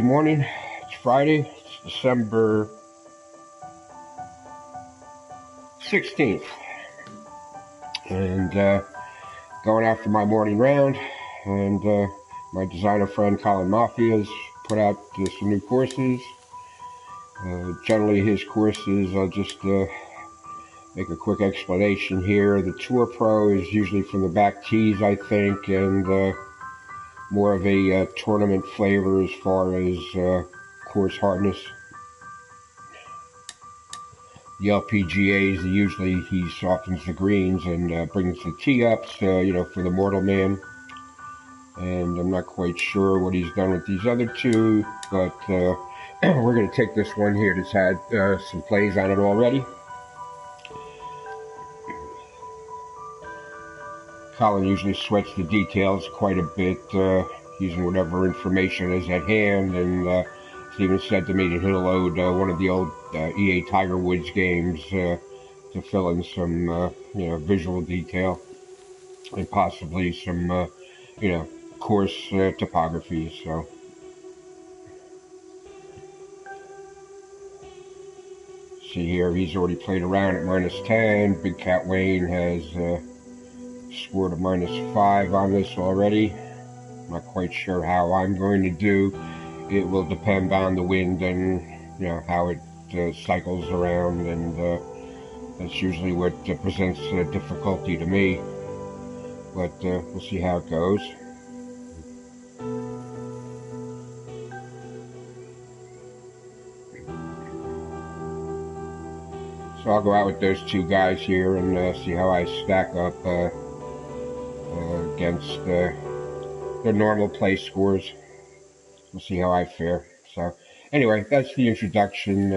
Good morning. It's Friday. It's December 16th. And going after my morning round. And my designer friend Colin Mafia has put out some new courses. Generally his courses, I'll just make a quick explanation here. The Tour Pro is usually from the back tees, I think, and more of a tournament flavor as far as course hardness. The LPGAs, usually he softens the greens and brings the tee-ups, for the mortal man. And I'm not quite sure what he's done with these other two, but we're going to take this one here that's had some plays on it already. Colin usually sweats the details quite a bit, using whatever information is at hand, and Steven said to me that he'll load one of the old EA Tiger Woods games to fill in some, visual detail and possibly some, course topography. So, see here, he's already played around at -10. Big Cat Wayne has scored a -5 on this already. Not quite sure how I'm going to do. It will depend on the wind and how it cycles around, and that's usually what presents difficulty to me. But we'll see how it goes. So I'll go out with those two guys here and see how I stack up against their normal play scores. We'll see how I fare. So anyway, that's the introduction.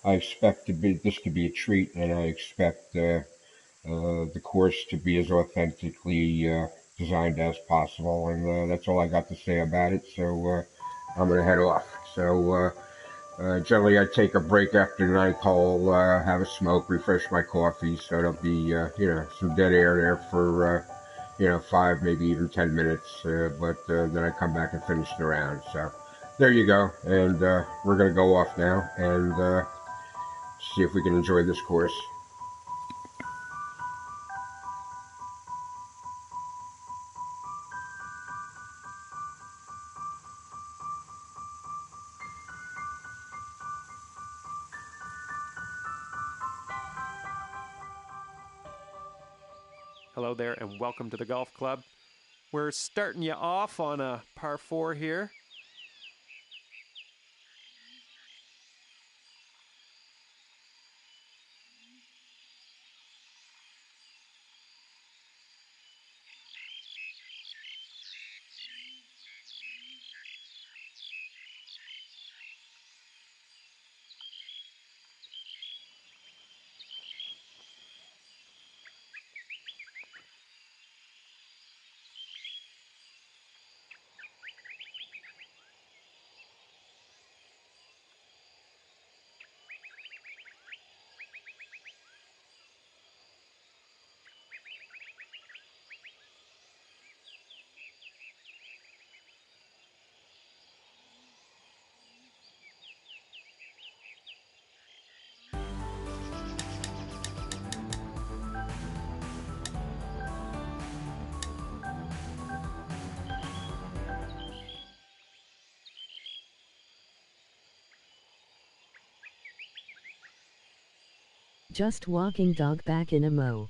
I expect this to be a treat, and I expect the course to be as authentically designed as possible. And that's all I got to say about it. So I'm going to head off. So generally I take a break after the ninth hole, have a smoke, refresh my coffee, so there'll be some dead air there for 5, maybe even 10 minutes, but then I come back and finish the round. So there you go, and we're going to go off now and see if we can enjoy this course. Hello there and welcome to the Golf Club. We're starting you off on a par 4 here. Just walking dog back in a mo.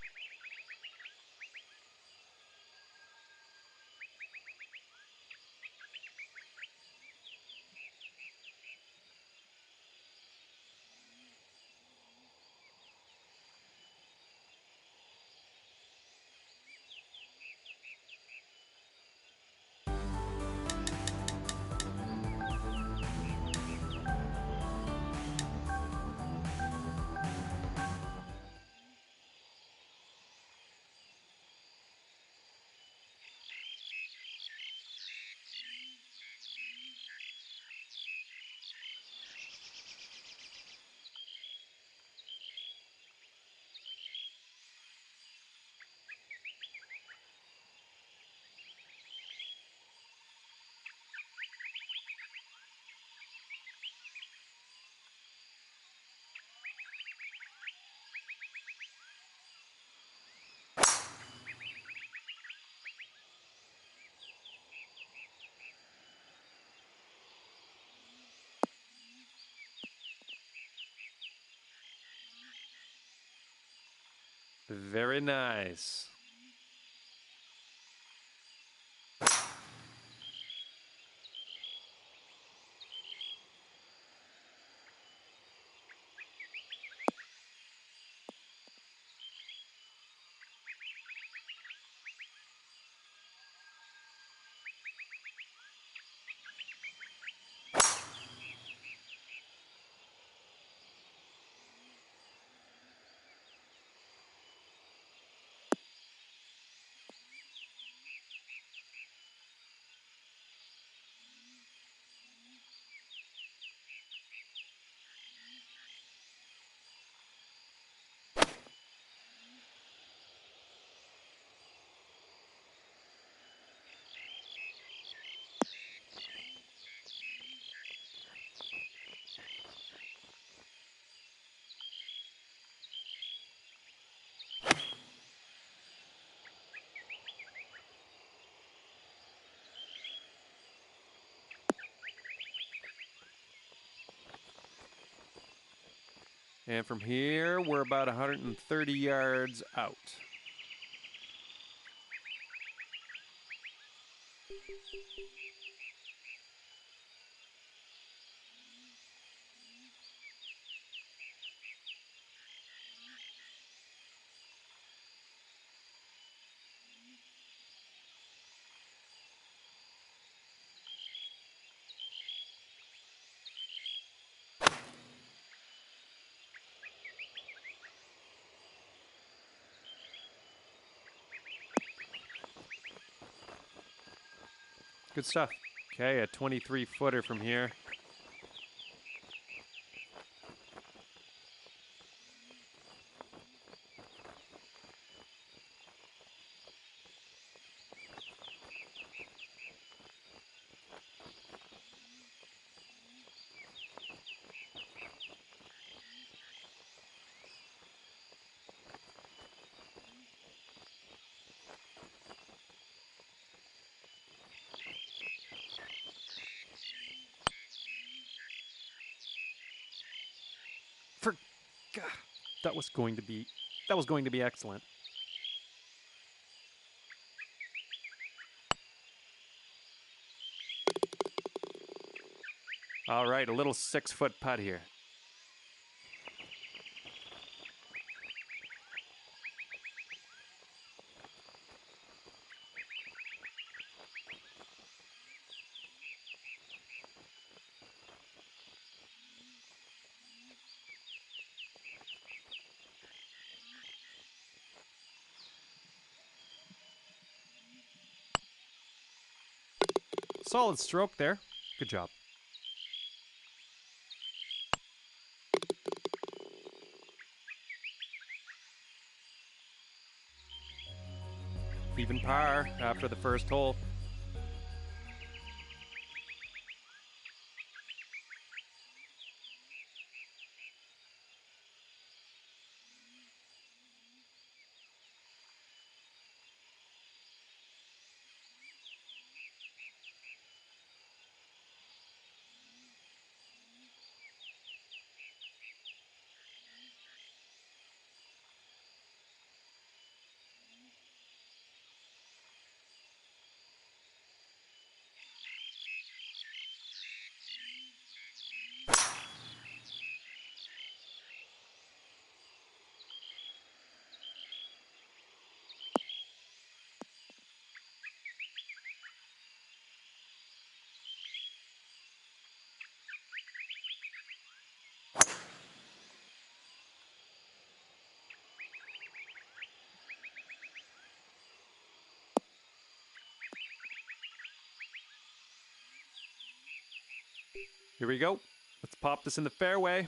Very nice. And from here, we're about 130 yards out. Good stuff. Okay, a 23-footer from here. God, that was going to be excellent. All right, a little 6-foot putt here. Solid stroke there. Good job. Even par after the first hole. Here we go. Let's pop this in the fairway.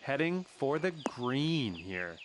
Heading for the green here.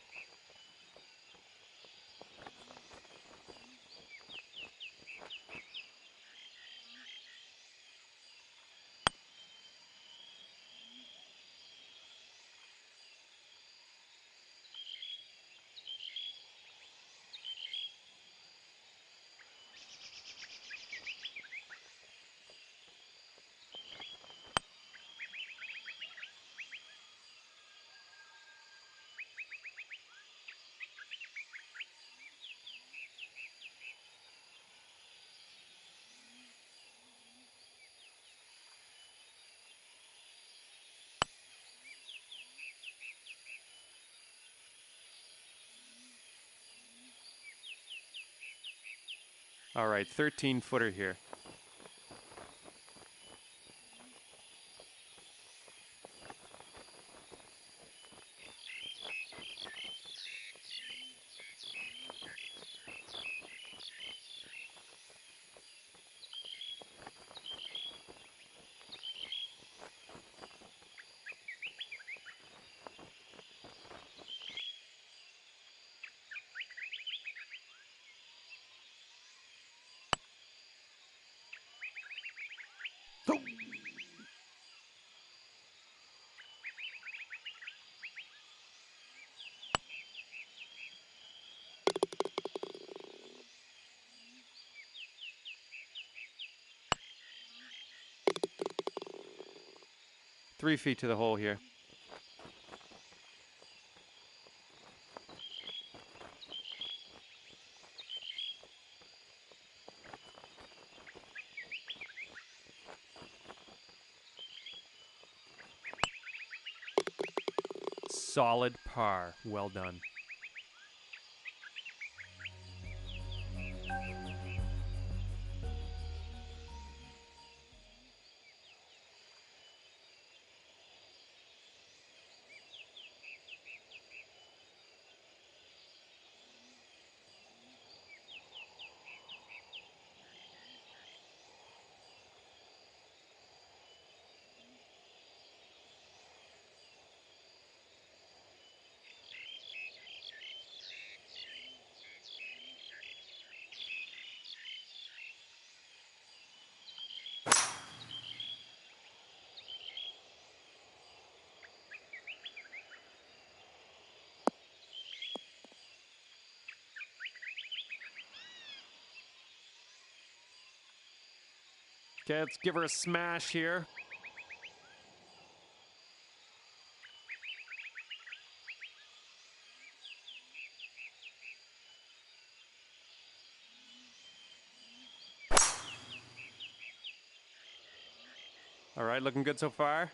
All right, 13-footer here. Oh. 3 feet to the hole here. Solid par. Well done. Okay, let's give her a smash here. All right, looking good so far.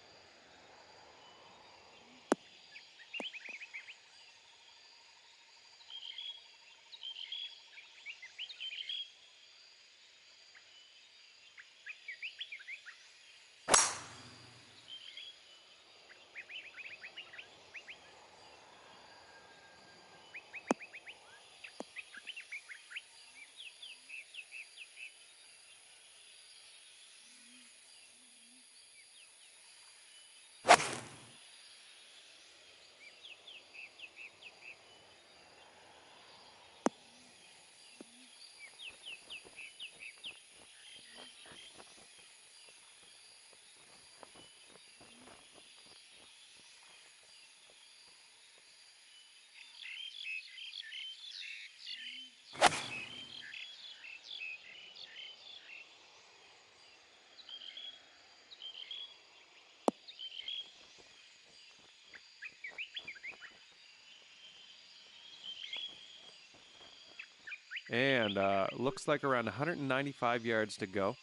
And looks like around 195 yards to go.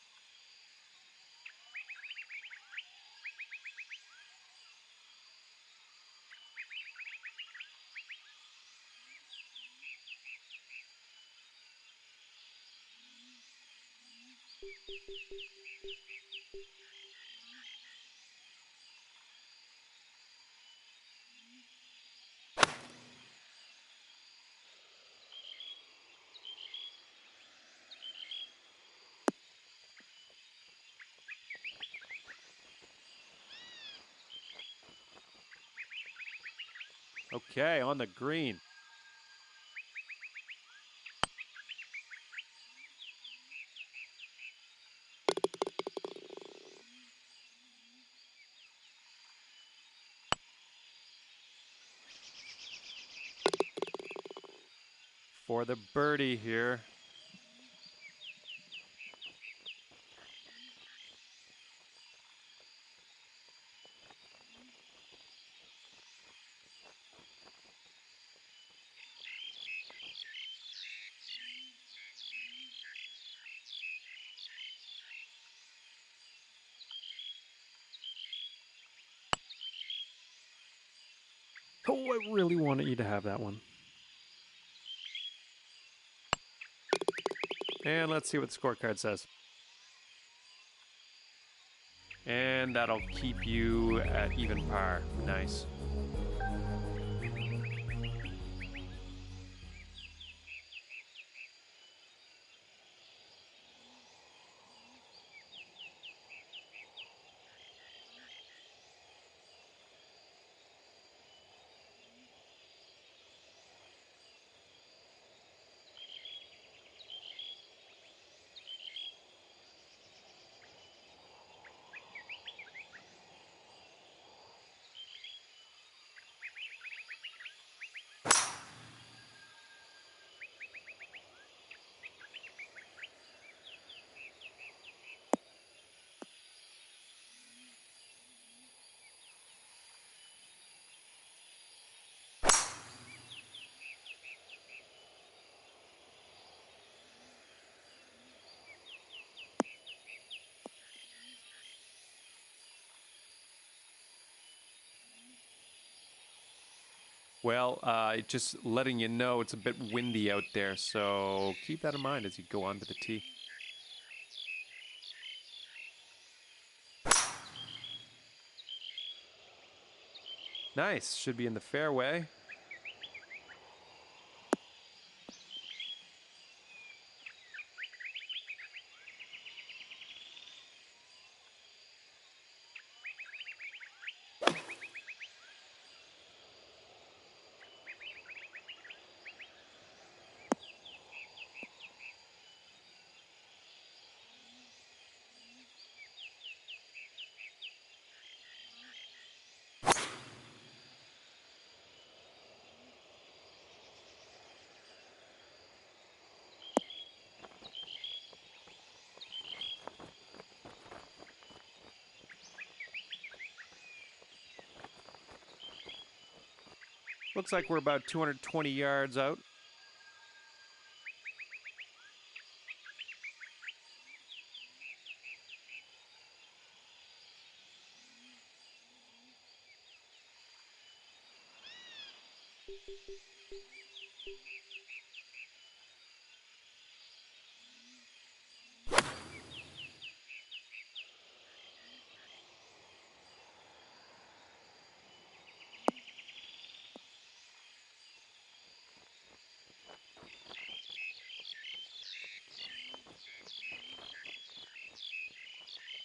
Okay, on the green. For the birdie here. Oh, I really wanted you to have that one. And let's see what the scorecard says. And that'll keep you at even par. Nice. Well, just letting you know it's a bit windy out there, so keep that in mind as you go onto the tee. Nice. Should be in the fairway. Looks like we're about 220 yards out.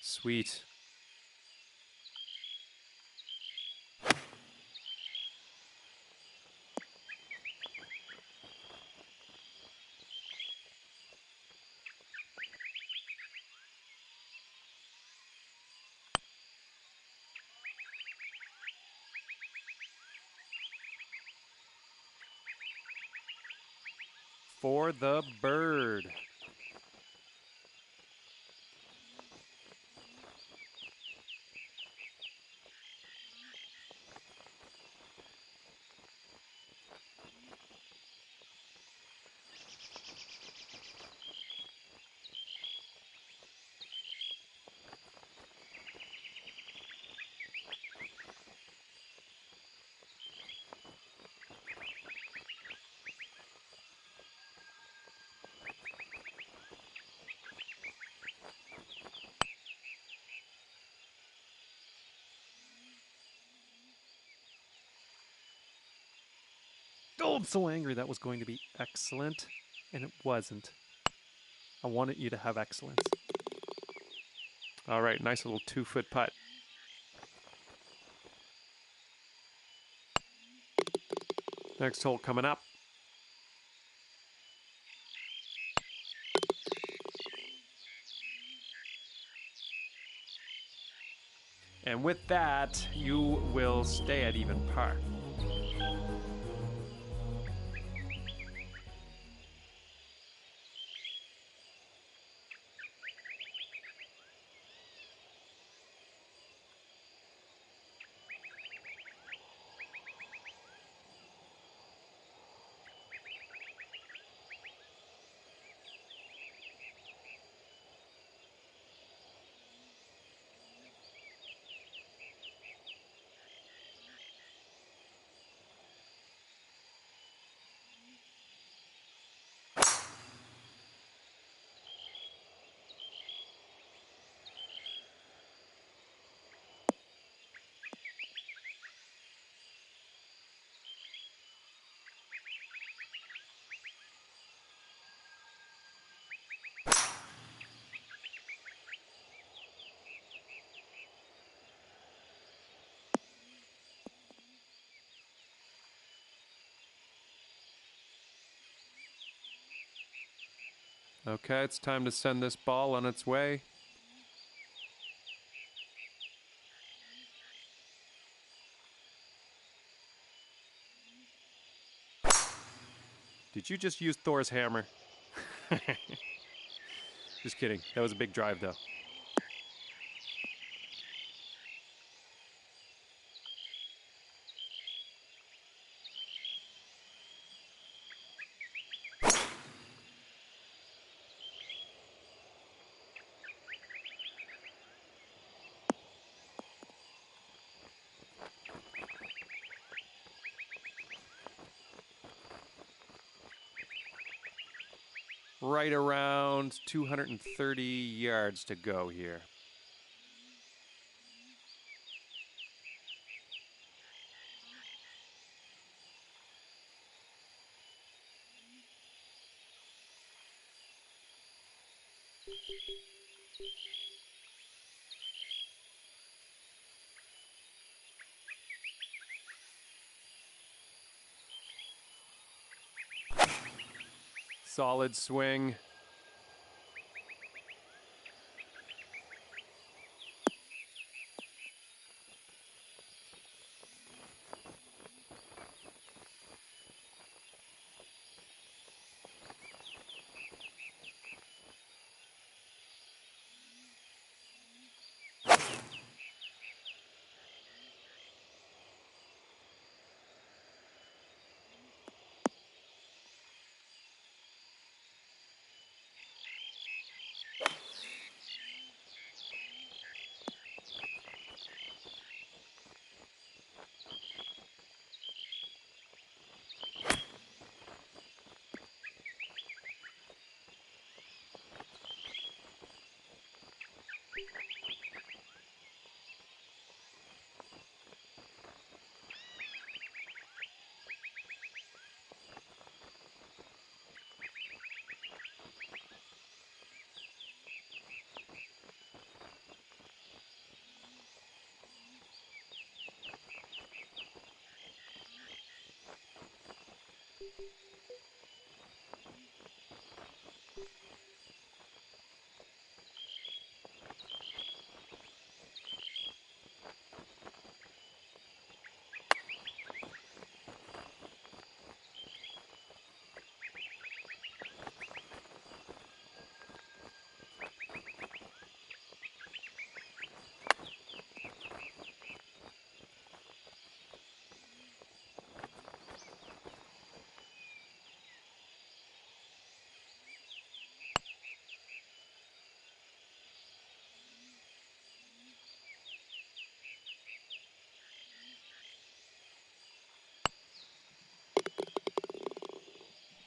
Sweet. For the bird. Oh, I'm so angry. That was going to be excellent, and it wasn't. I wanted you to have excellence. All right, nice little 2-foot putt. Next hole coming up. And with that, you will stay at even par. Okay, it's time to send this ball on its way. Did you just use Thor's hammer? Just kidding. That was a big drive, though. Right around 230 yards to go here. Solid swing.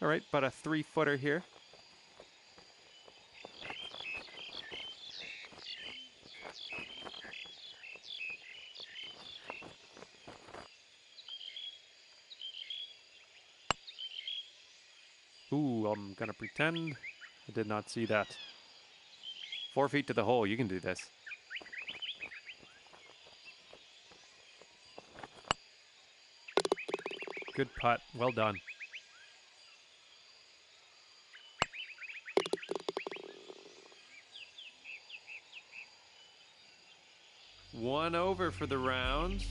All right, about a 3-footer here. Ooh, I'm gonna pretend I did not see that. 4 feet to the hole. You can do this. Good putt. Well done. One over for the round.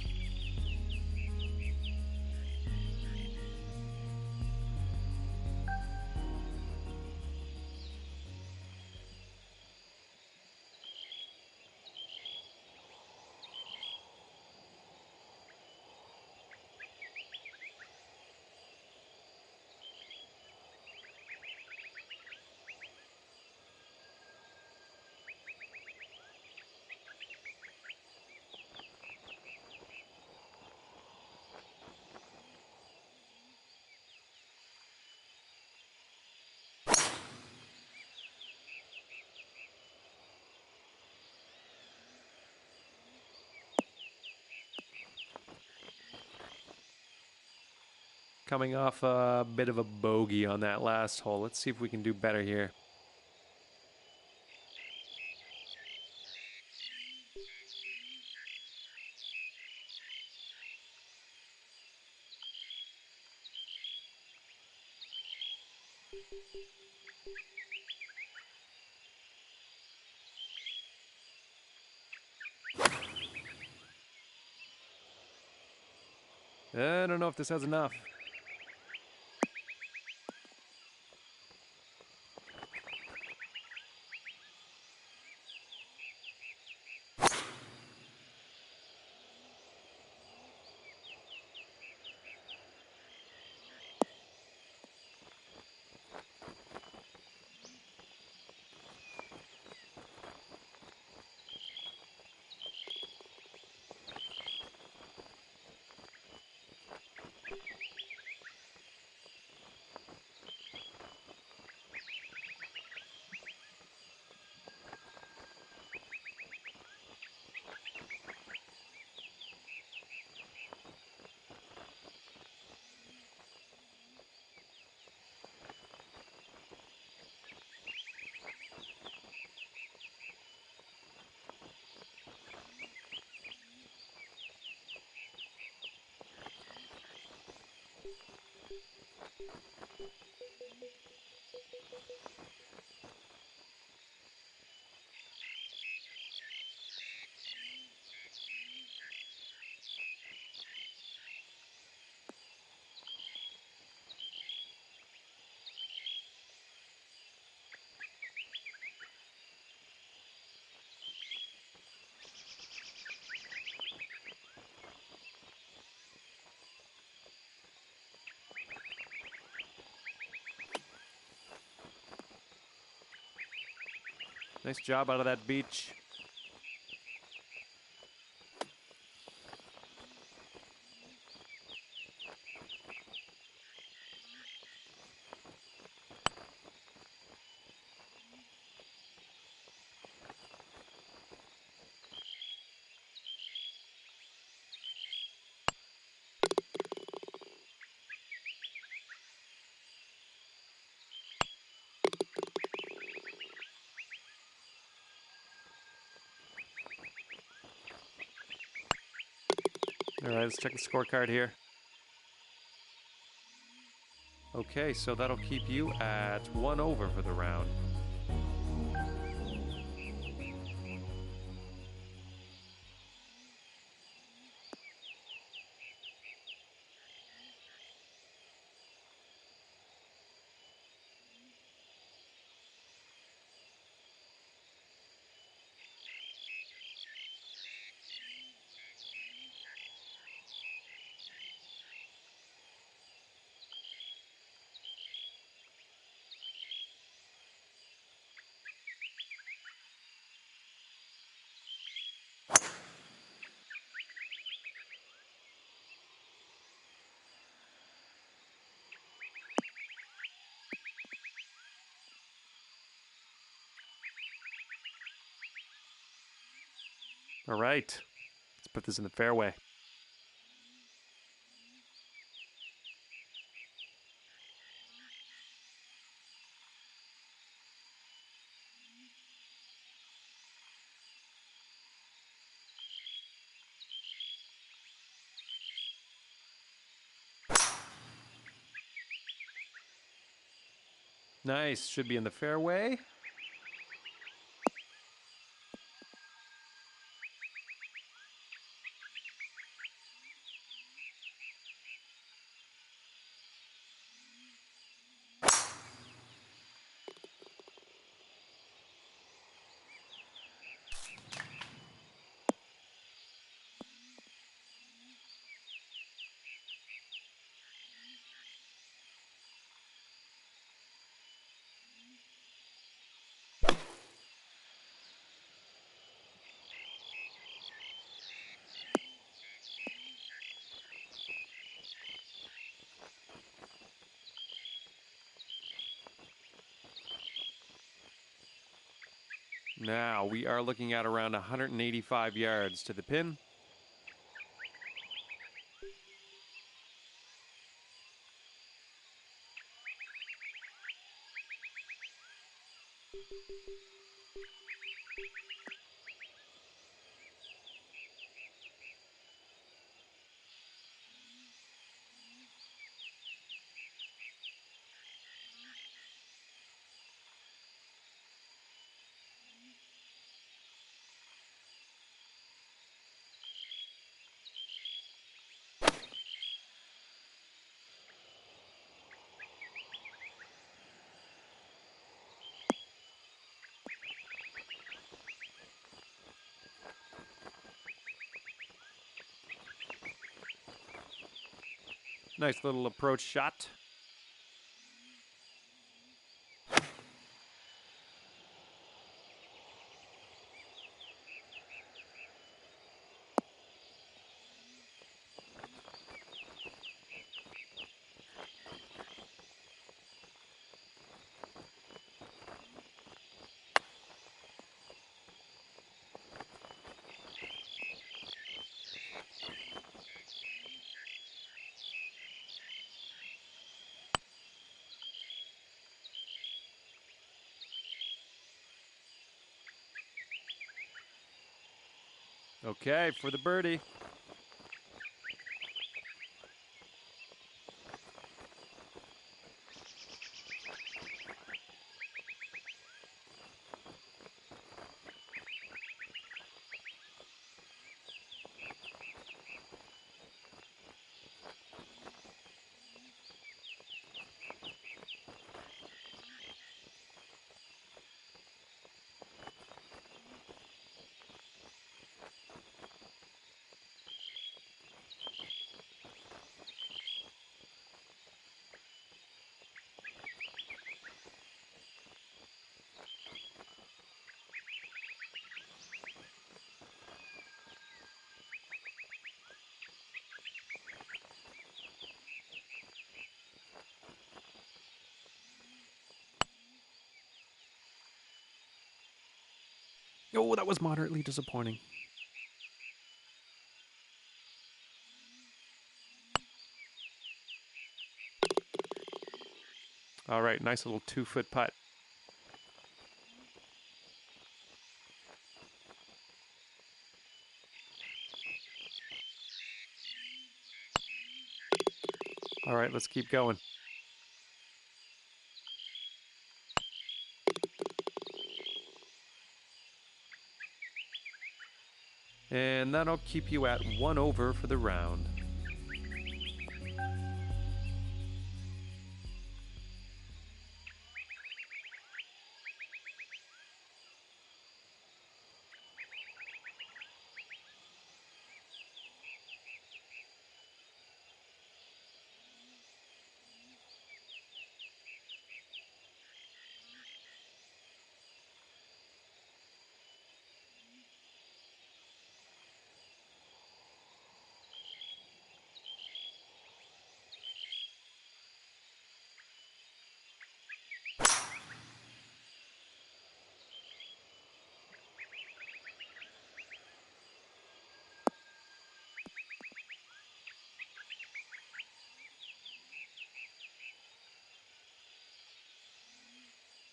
Coming off a bit of a bogey on that last hole. Let's see if we can do better here. I don't know if this has enough. Nice job out of that beach. All right, let's check the scorecard here. Okay, so that'll keep you at 1 over for the round. All right, let's put this in the fairway. Nice. Should be in the fairway. Now we are looking at around 185 yards to the pin. Nice little approach shot. Okay, for the birdie. Oh, that was moderately disappointing. All right, nice little 2-foot putt. All right, let's keep going. And that'll keep you at 1 over for the round.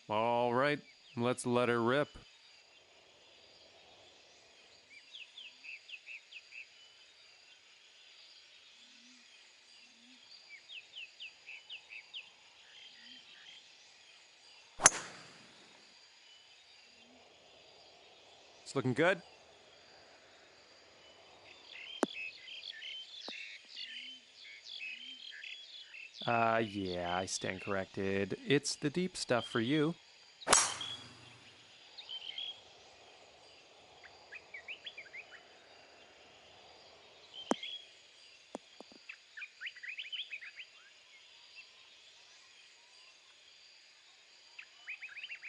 All right, let's let her rip. It's looking good. Yeah, I stand corrected. It's the deep stuff for you.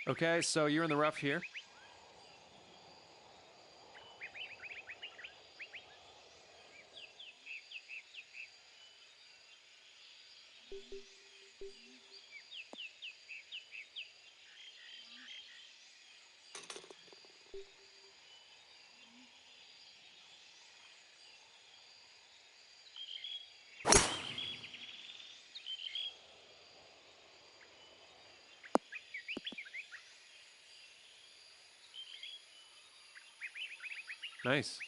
Okay, so you're in the rough here. Nice.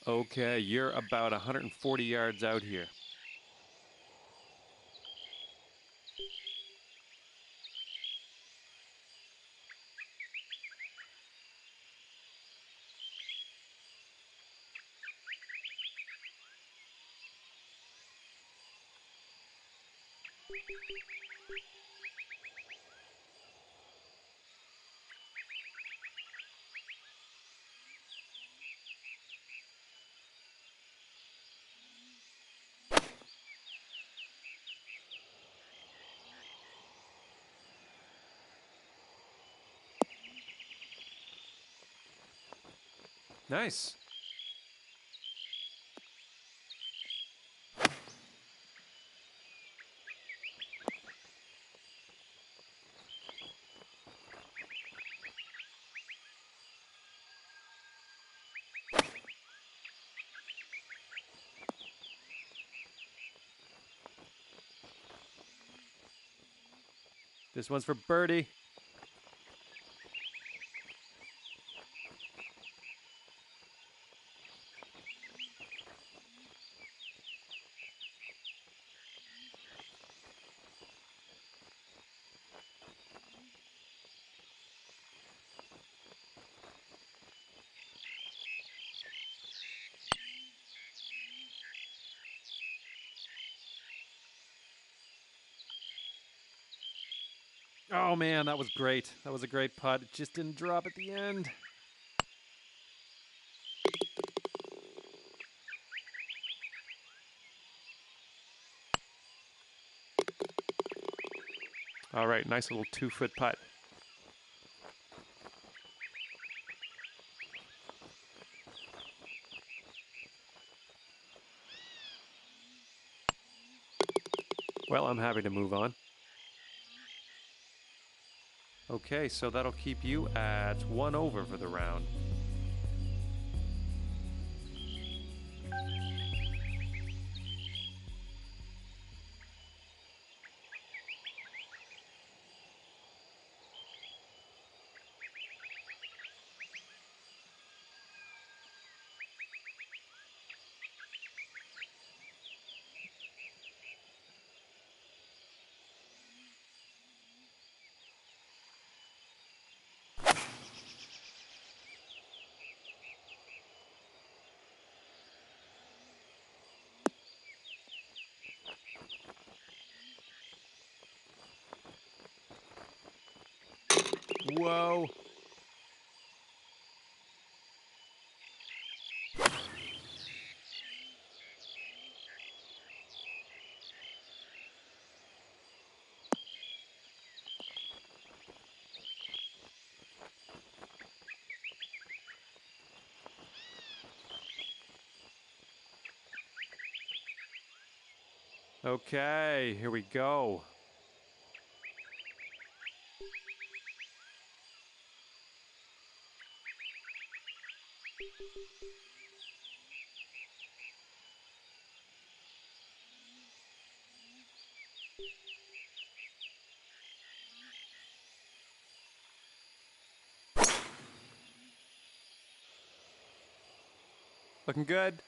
Okay, you're about 140 yards out here. Nice. This one's for birdie. Oh man, that was great. That was a great putt. It just didn't drop at the end. All right, nice little 2-foot putt. Well, I'm happy to move on. Okay, so that'll keep you at 1 over for the round. Whoa. Okay, here we go. Looking good.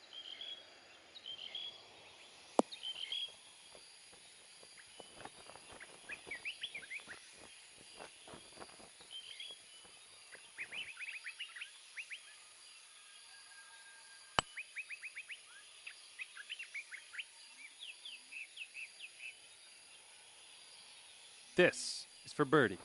This is for birdie.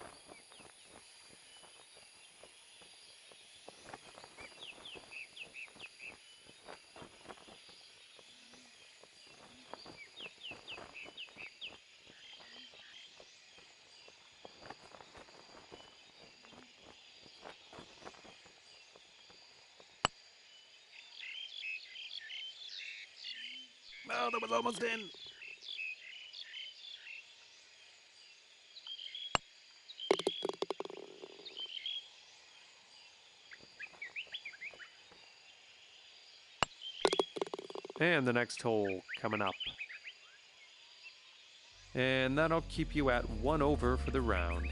Oh, that was almost in. And the next hole coming up. And that'll keep you at 1 over for the round.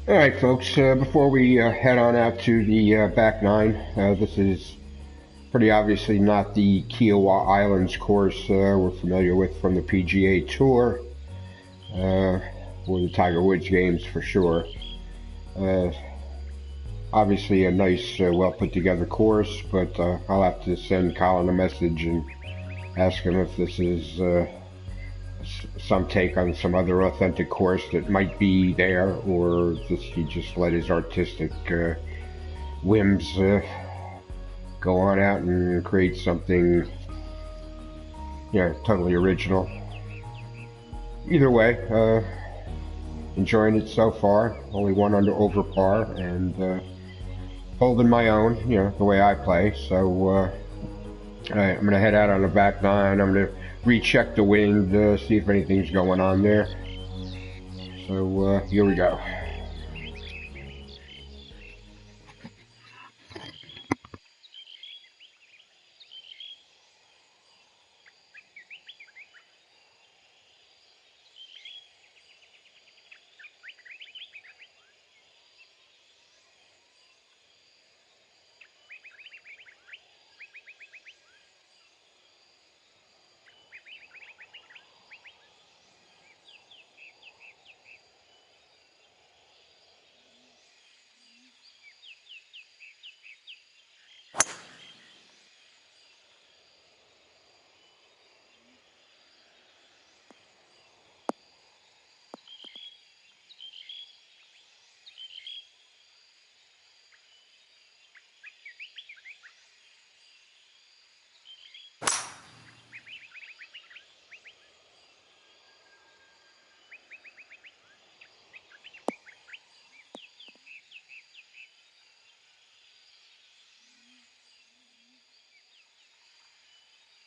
All right, folks. Before we head on out to the back nine, this is pretty obviously not the Kiawah Islands course we're familiar with from the PGA Tour or the Tiger Woods games for sure. Obviously a nice, well put together course, but I'll have to send Colin a message and ask him if this is some take on some other authentic course that might be there, or he just let his artistic whims go on out and create something, totally original. Either way, enjoying it so far. Only one under over par, and holding my own, the way I play. So, all right, I'm going to head out on the back nine. I'm going to recheck the wind, see if anything's going on there. So, here we go.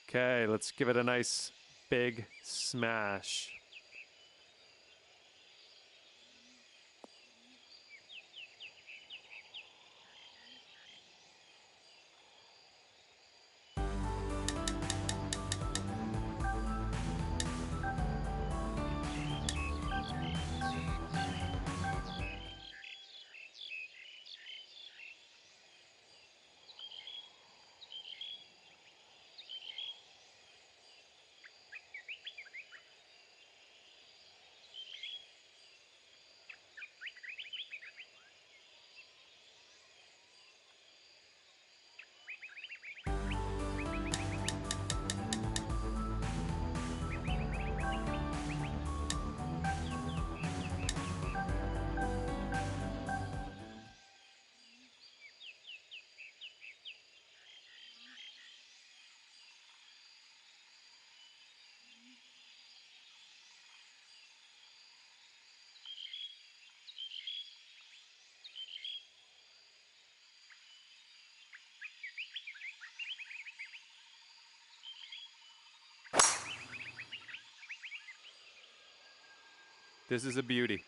Okay, let's give it a nice big smash. This is a beauty.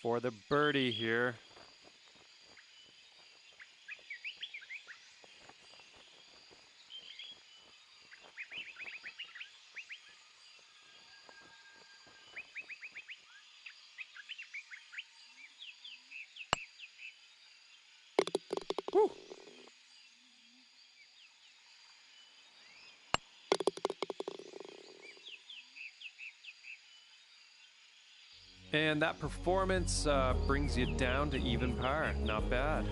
For the birdie here. Woo. And that performance brings you down to even par. Not bad.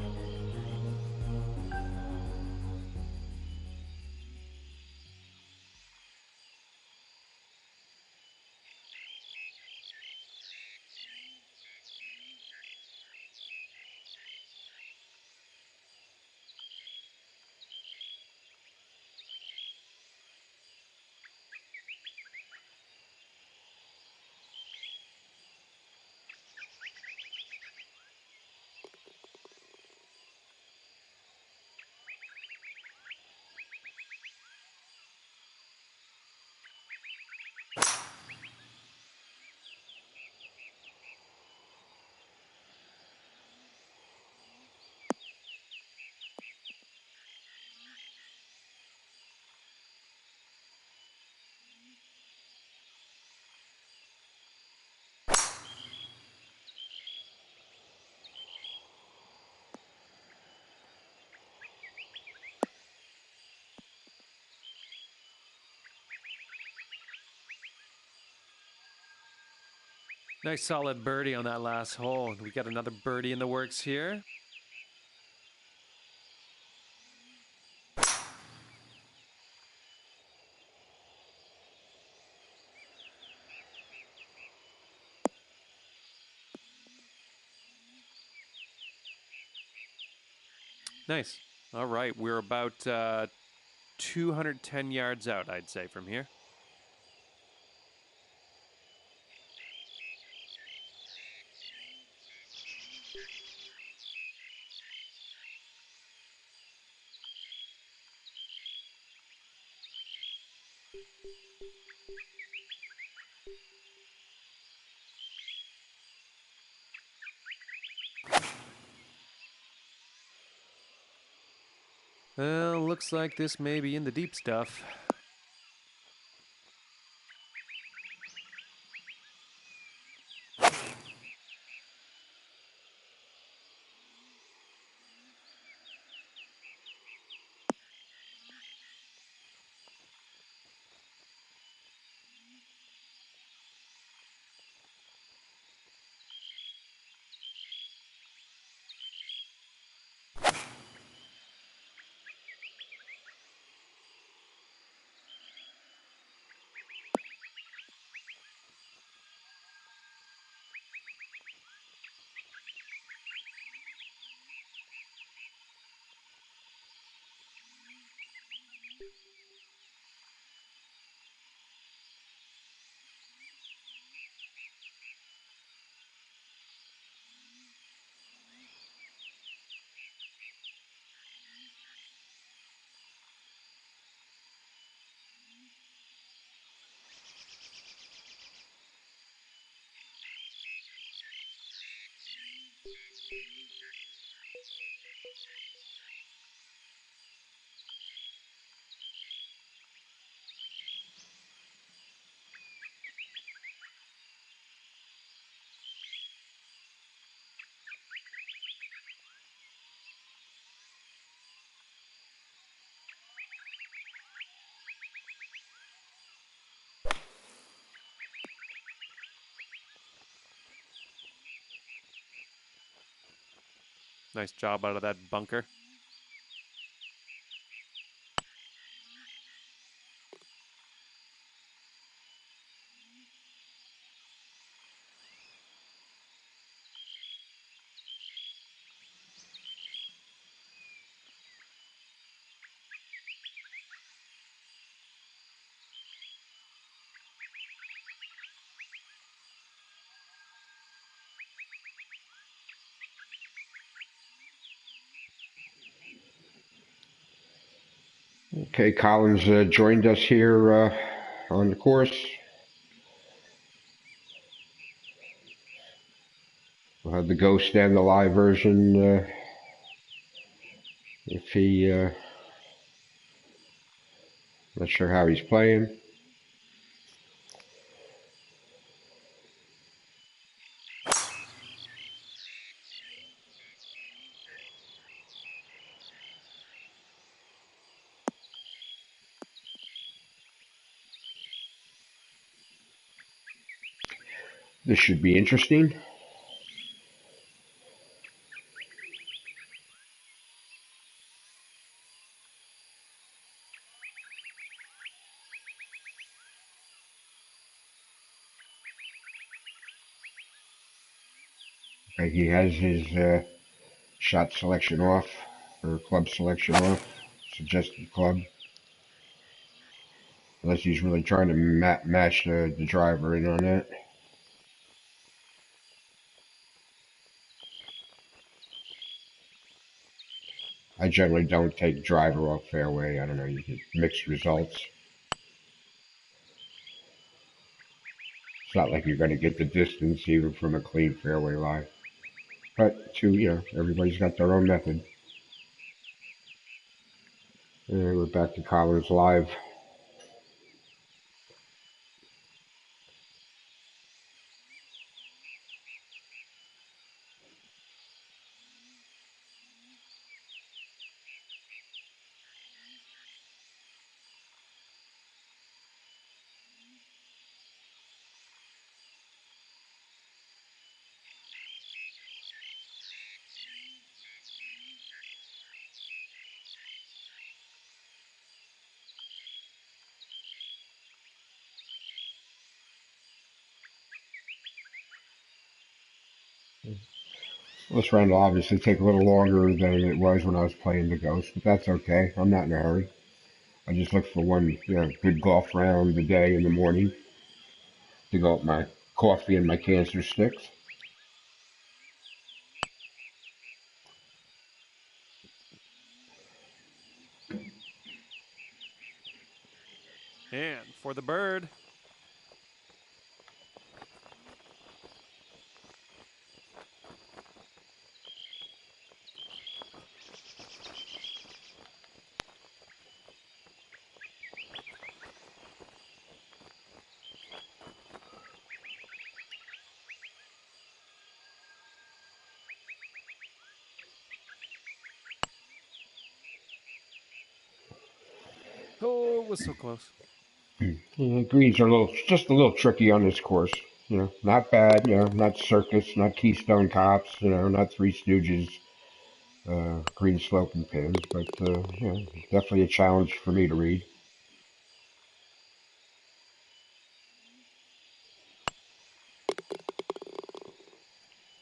Nice solid birdie on that last hole. We got another birdie in the works here. Nice. All right, we're about 210 yards out, I'd say, from here. Well, looks like this may be in the deep stuff. Nice job out of that bunker. Okay, Collins joined us here on the course. We'll have the Ghost and the live version if he, not sure how he's playing. This should be interesting. Okay, he has his shot selection off, or club selection off, suggested club. Unless he's really trying to match the driver in on that. I generally don't take driver off fairway. I don't know, you get mixed results. It's not like you're going to get the distance even from a clean fairway lie. But, everybody's got their own method. And we're back to Collins live. This round will obviously take a little longer than it was when I was playing the Ghost, but that's okay. I'm not in a hurry. I just look for one good golf round a day in the morning to go with my coffee and my cancer sticks. And for the bird. Oh, it was so close. Greens are just a little tricky on this course. Not bad. Not Circus, not Keystone Cops. Not Three Stooges. Green sloping pins, but definitely a challenge for me to read.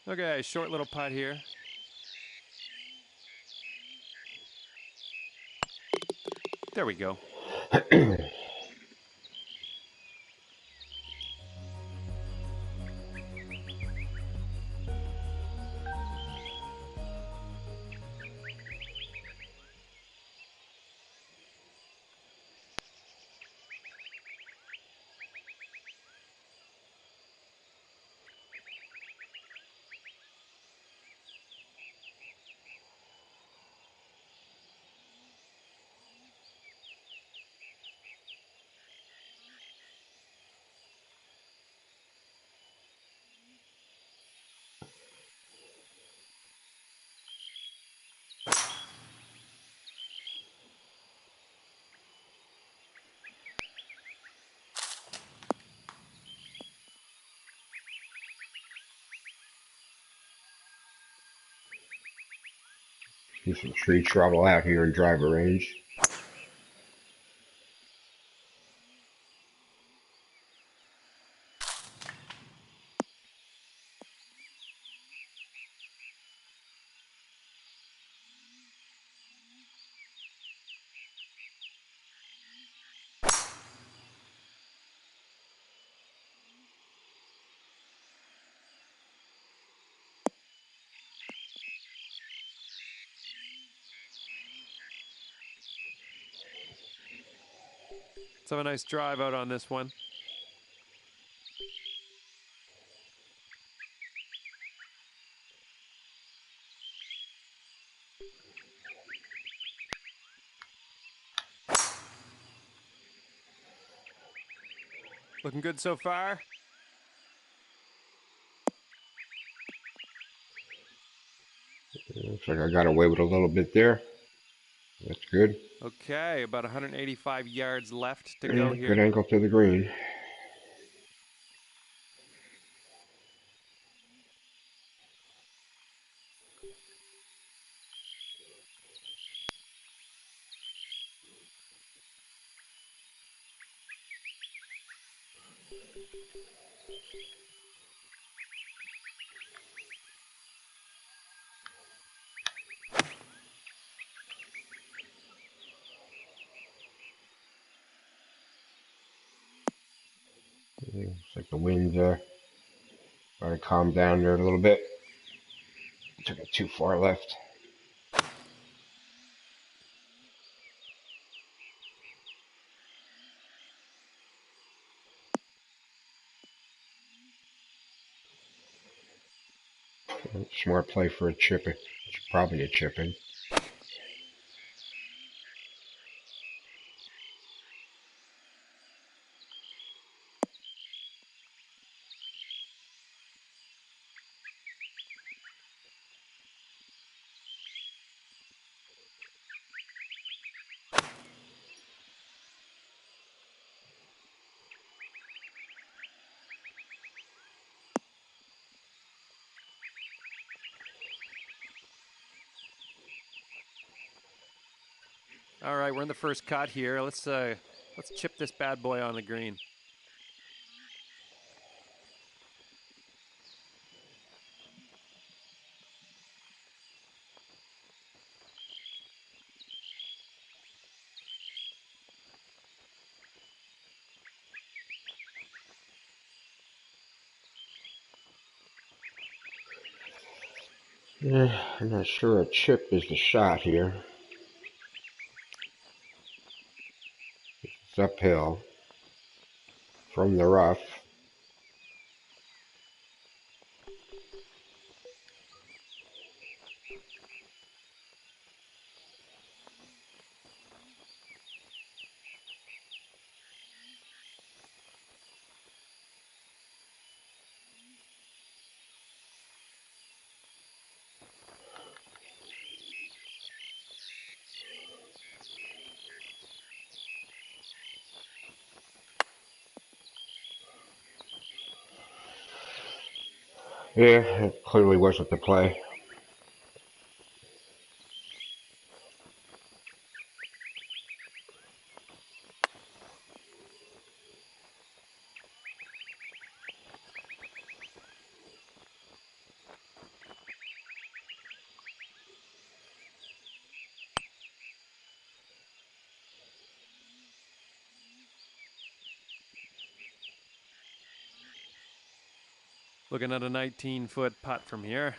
Okay, short little putt here. There we go. Do some tree trouble out here in driver range. Let's have a nice drive out on this one. Looking good so far. Looks like I got away with a little bit there. That's good. Okay, about 185 yards left to go here. Good angle to the green. Looks like the wind trying to calm down there a little bit. Took it too far left. Smart play for a chip. It's probably a chipping. All right, we're in the first cut here. Let's chip this bad boy on the green. Yeah, I'm not sure a chip is the shot here. It's uphill from the rough. Yeah, it clearly wasn't the play. Looking at a 19-foot putt from here.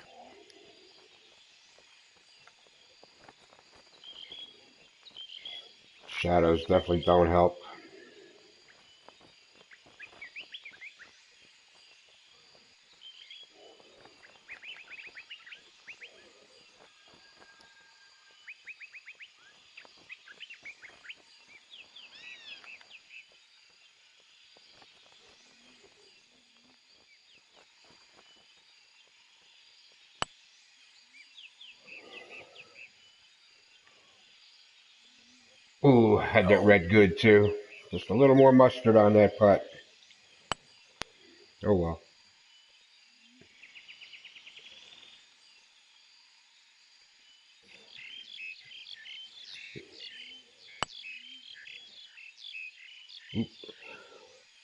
Shadows definitely don't help. Ooh, had that red good too. Just a little more mustard on that putt. Oh well.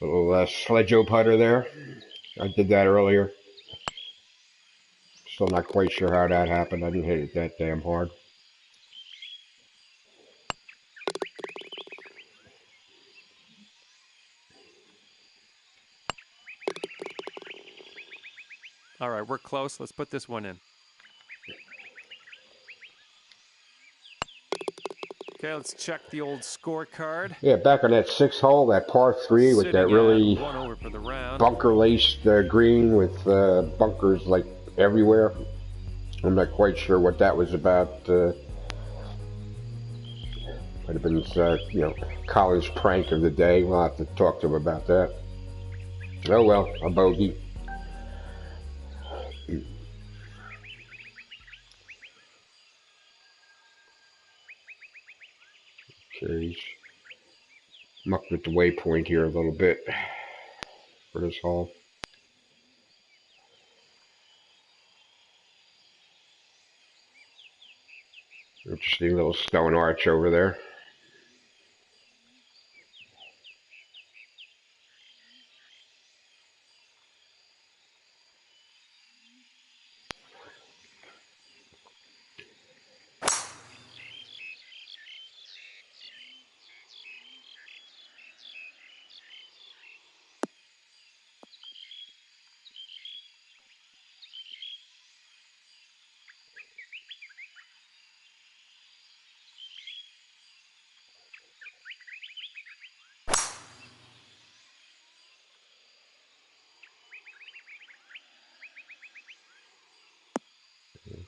Little sledge-o putter there. I did that earlier. Still not quite sure how that happened. I didn't hit it that damn hard. All right, we're close. Let's put this one in. Okay, let's check the old scorecard. Yeah, back on that 6th hole, that par 3 with that Sitting really at 1 over for the round. bunker-laced green with bunkers like everywhere. I'm not quite sure what that was about. Might have been, you know, Colin's prank of the day. We'll have to talk to him about that. Oh well, a bogey. Okay, mucked with the waypoint here a little bit for this hole. Interesting little stone arch over there.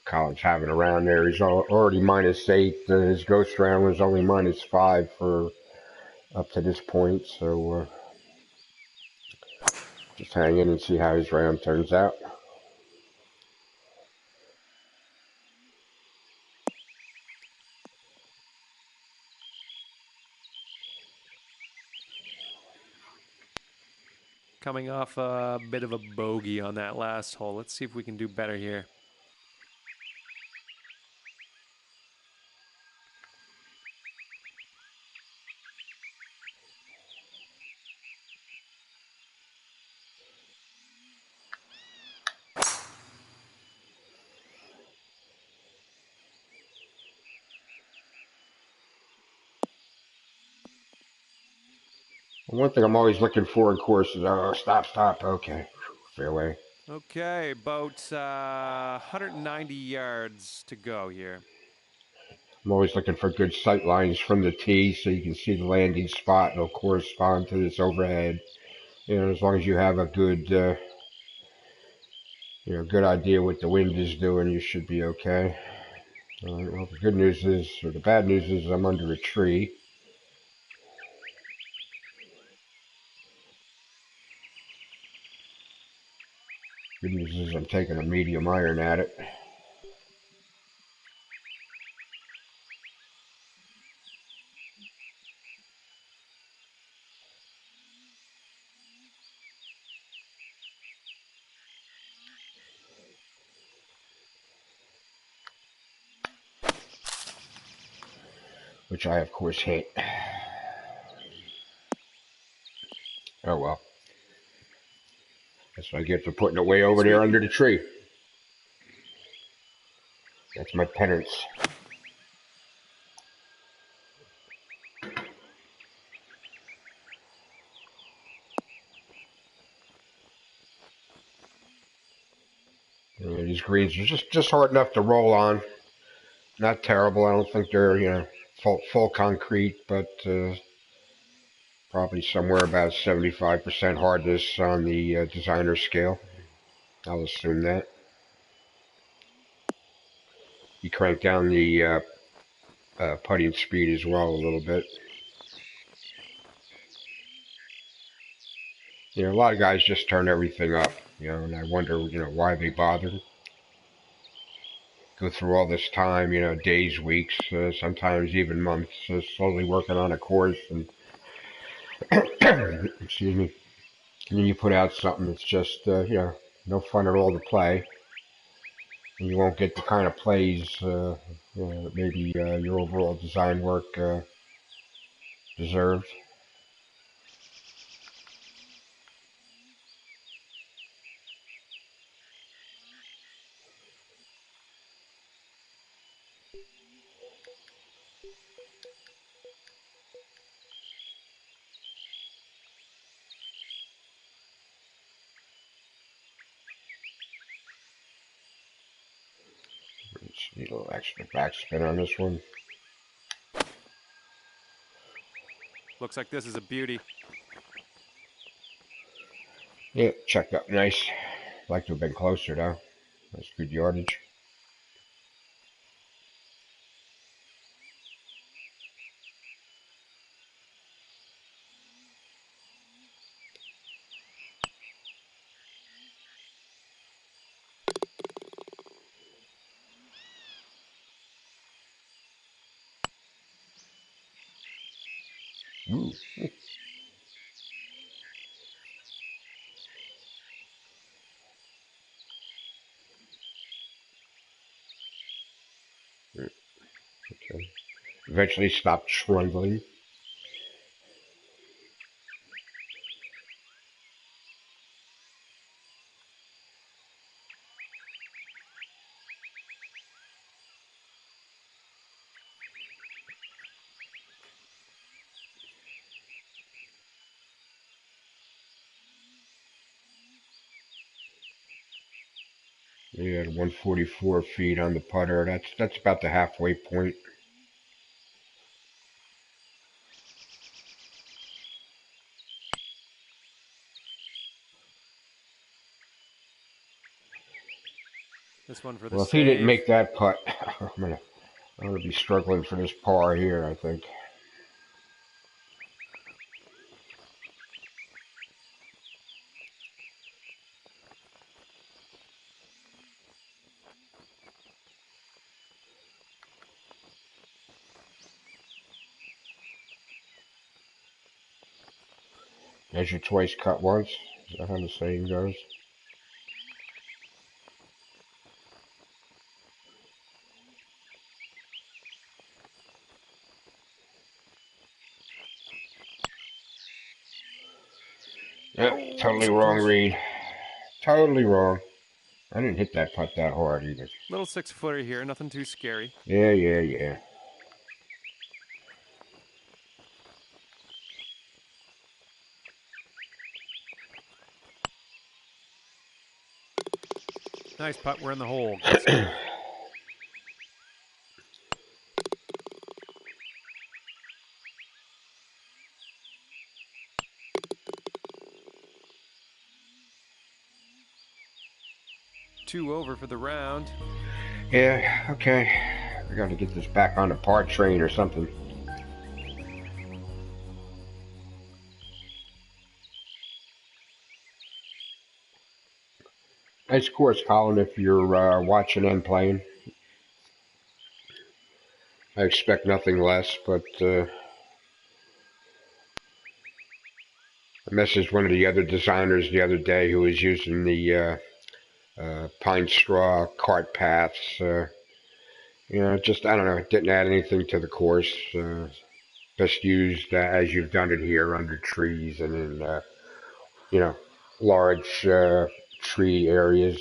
Colin's having a round there. He's already -8. His ghost round was only -5 for up to this point. So just hang in and see how his round turns out. Coming off a bit of a bogey on that last hole. Let's see if we can do better here. One thing I'm always looking for in courses, oh, stop, okay, fairway. Okay, about 190 yards to go here. I'm always looking for good sight lines from the tee so you can see the landing spot. It'll correspond to this overhead. You know, as long as you have a good, you know, good idea what the wind is doing, you should be okay. Well, the good news is, or the bad news is, I'm under a tree. Good news is I'm taking a medium iron at it. Which I, of course, hate. Oh well. That's what I get for putting it way over there under the tree. That's my penance. These greens are just hard enough to roll on. Not terrible. I don't think they're, you know, full concrete, but probably somewhere about 75% hardness on the designer scale. I'll assume that. You crank down the putting speed as well a little bit. You know, a lot of guys just turn everything up, you know, and I wonder, you know, why they bother. Go through all this time, you know, days, weeks, sometimes even months, slowly working on a course, and excuse me, and then you put out something that's just, you know, no fun at all to play, and you won't get the kind of plays, you know, that maybe your overall design work deserves. Just need a little extra backspin on this one. Looks like this is a beauty. Yeah, checked up nice. Like to have been closer though. That's good yardage. Ooh. Okay. Eventually stopped trundling. Yeah, 144 feet on the putter. That's about the halfway point. This one for the Well, if he didn't save. make that putt, I'm gonna be struggling for this par here, I think. Measure twice, cut once. Is that how the saying goes? Yep, Oh, totally so wrong close. read. Totally wrong. I didn't hit that putt that hard either. Little 6-footer here, nothing too scary. Yeah. Nice putt. We're in the hole. Good stuff. Two over for the round. Yeah, okay. We gotta get this back on the par train or something. Nice course, Colin, if you're watching and playing. I expect nothing less, but I messaged one of the other designers the other day who was using the pine straw cart paths. Just, I don't know, it didn't add anything to the course. Best used as you've done it here under trees and in, large tree areas.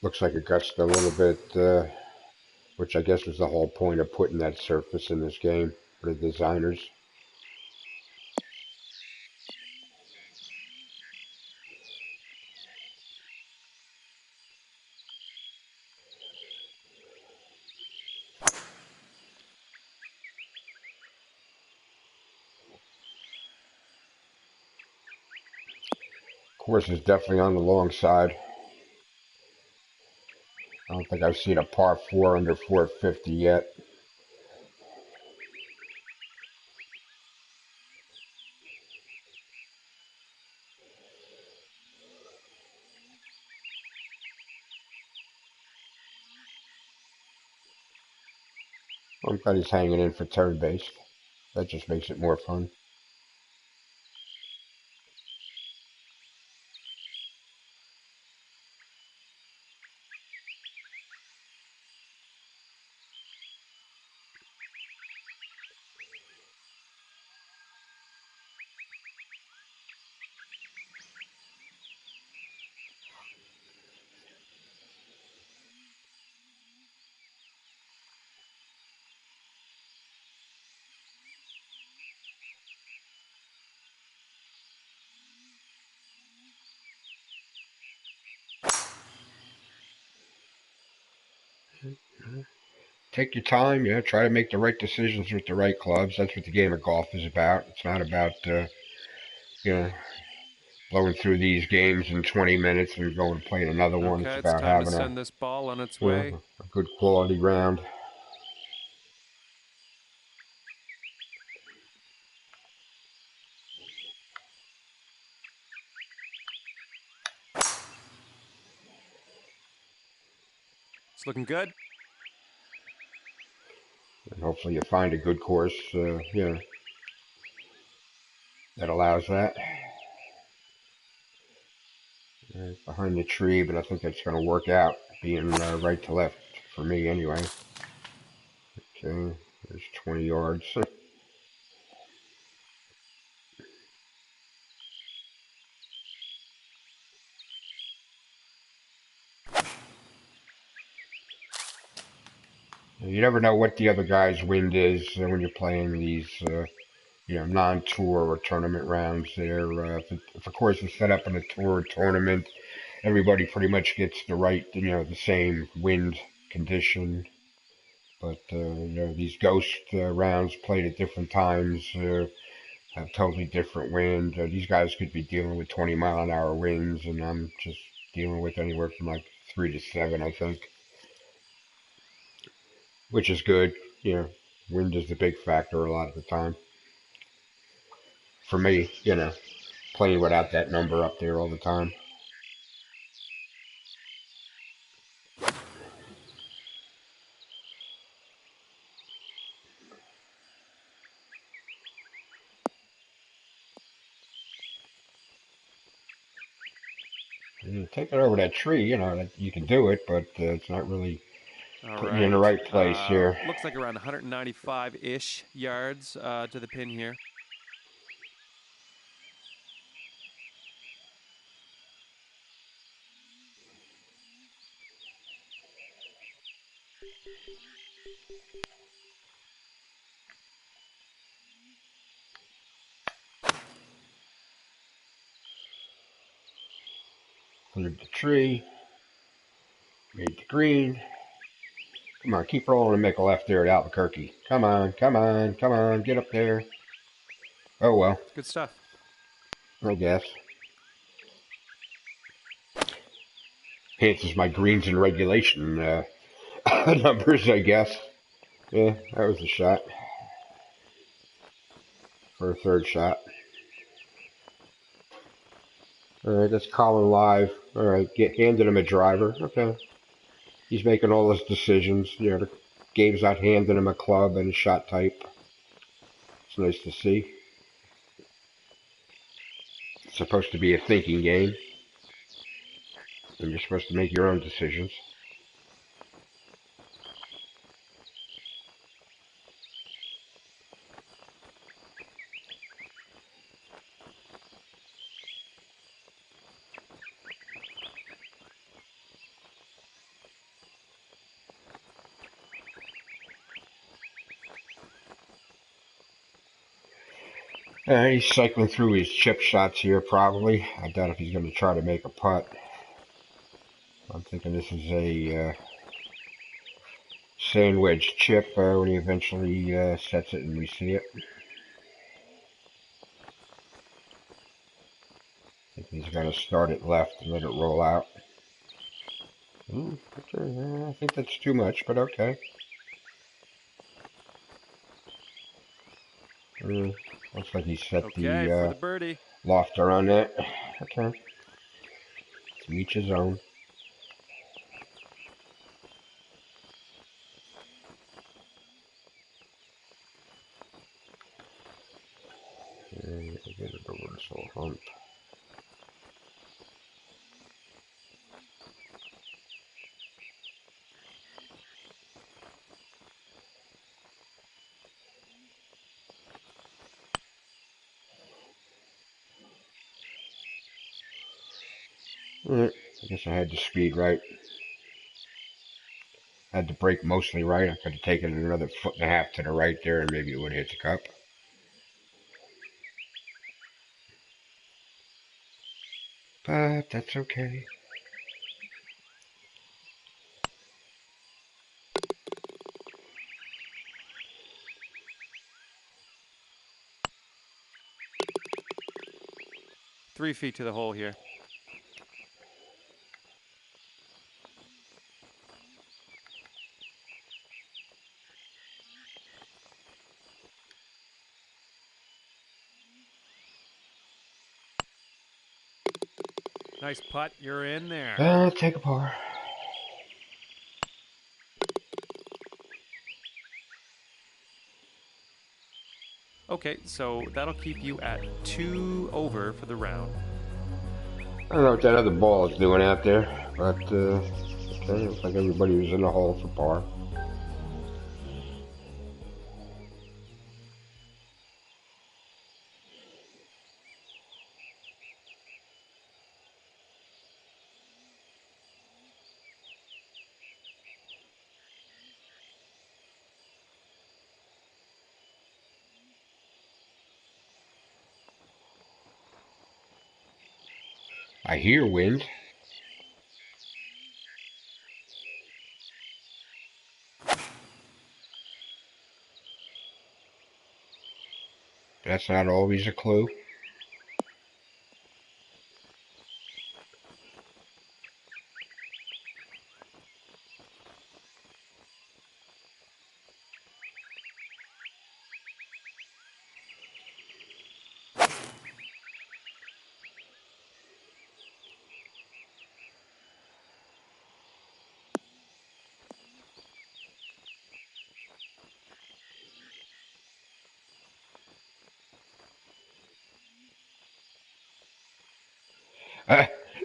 Looks like it gusted a little bit, which I guess was the whole point of putting that surface in this game for the designers. Course is definitely on the long side. I don't think I've seen a par 4 under 450 yet. I'm glad he's hanging in for third base. That just makes it more fun. Take your time, try to make the right decisions with the right clubs. That's what the game of golf is about. It's not about, you know, blowing through these games in 20 minutes and going to play another one. It's Okay, it's about time to having send this ball on its a way. good quality round. It's looking good. And hopefully you find a good course, that allows that. Behind the tree, but I think that's going to work out, being right to left for me anyway. Okay, there's 20 yards. You never know what the other guy's wind is when you're playing these, non-tour or tournament rounds there. If a course is set up in a tour tournament, everybody pretty much gets the same wind condition. But, these ghost rounds played at different times have totally different wind. These guys could be dealing with 20-mile-an-hour winds, and I'm just dealing with anywhere from like 3 to 7, I think, which is good. Wind is the big factor a lot of the time. For me, playing without that number up there all the time. Take it over that tree, that you can do it, but it's not really putting you in the right place here. Looks like around 195-ish yards to the pin here. Cleared the tree, made the green. Come on, keep rolling and make a left there at Albuquerque. Come on, come on, come on, get up there. Oh well. It's good stuff. I guess. Enhances my greens in regulation numbers, I guess. Yeah, that was a shot. For a third shot. Alright, that's Colin live. Alright, handed him a driver. Okay. He's making all his decisions. The game's not handing him a club and a shot type. It's nice to see. It's supposed to be a thinking game. And you're supposed to make your own decisions. He's cycling through his chip shots here, probably. I doubt if he's going to try to make a putt. I'm thinking this is a sandwich chip when he eventually sets it and we see it. I think he's going to start it left and let it roll out. I think that's too much, but okay. Looks like he set for the the birdie. lofter on that. Okay. To each his own. And get it over this little hump. Alright, I guess I had the speed right. I had the brake mostly right. I could have taken it another 1.5 feet to the right there and maybe it would have hit the cup. But that's okay. 3 feet to the hole here. Nice putt. You're in there. Take a par. Okay, so that'll keep you at 2 over for the round. I don't know what that other ball is doing out there, but okay, looks like everybody was in the hole for par. I hear wind. That's not always a clue.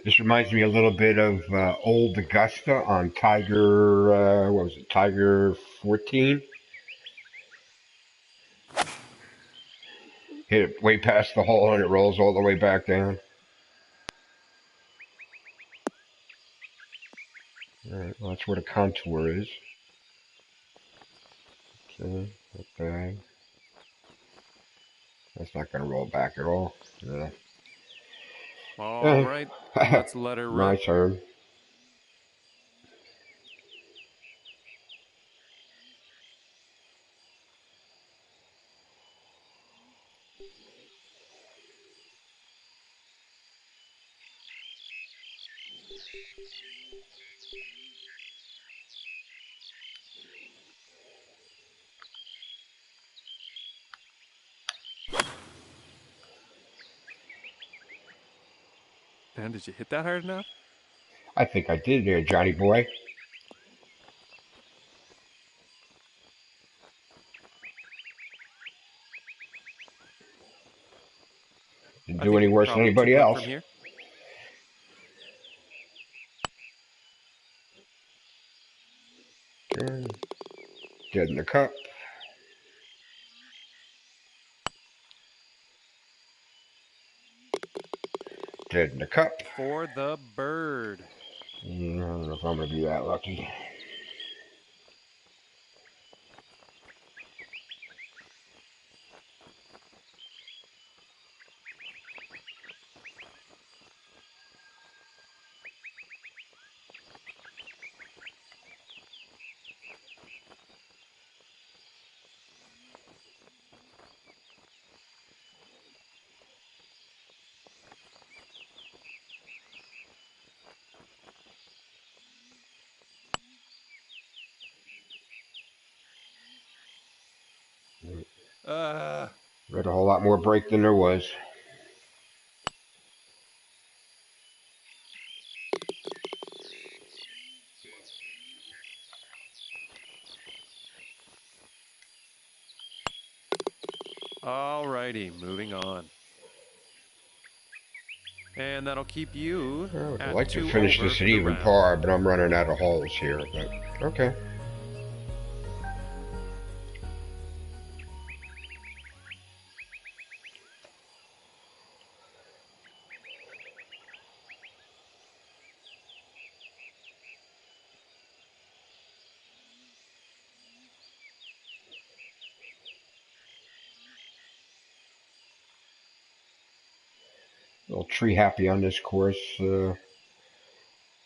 This reminds me a little bit of Old Augusta on Tiger, what was it, Tiger 14? Hit it way past the hole and it rolls all the way back down. Alright, well that's where the contour is. Okay, okay. That's not going to roll back at all. Yeah. All right, let's let her rip. My turn. And did you hit that hard enough? I think I did there, Johnny boy. Didn't do any worse than anybody else. From here. Dead in the cup. Dead in the cup. For the bird. I don't know if I'm going to be that lucky. Read a whole lot more break than there was. All righty, moving on. And that'll keep you I'd like to finish this at even par, but I'm running out of holes here. But okay. A little tree happy on this course. You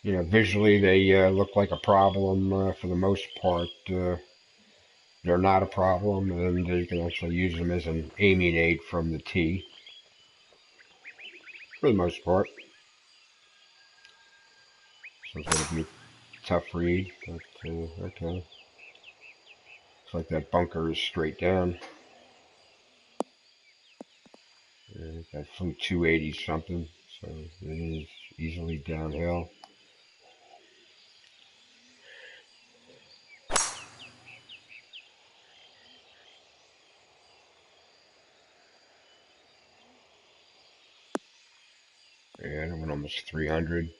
know, visually they look like a problem for the most part. They're not a problem, and you can actually use them as an aiming aid from the tee. for the most part. So it's going to be a tough read, but okay. Looks like that bunker is straight down. That flew 280 something, so it is easily downhill. And it went almost 300.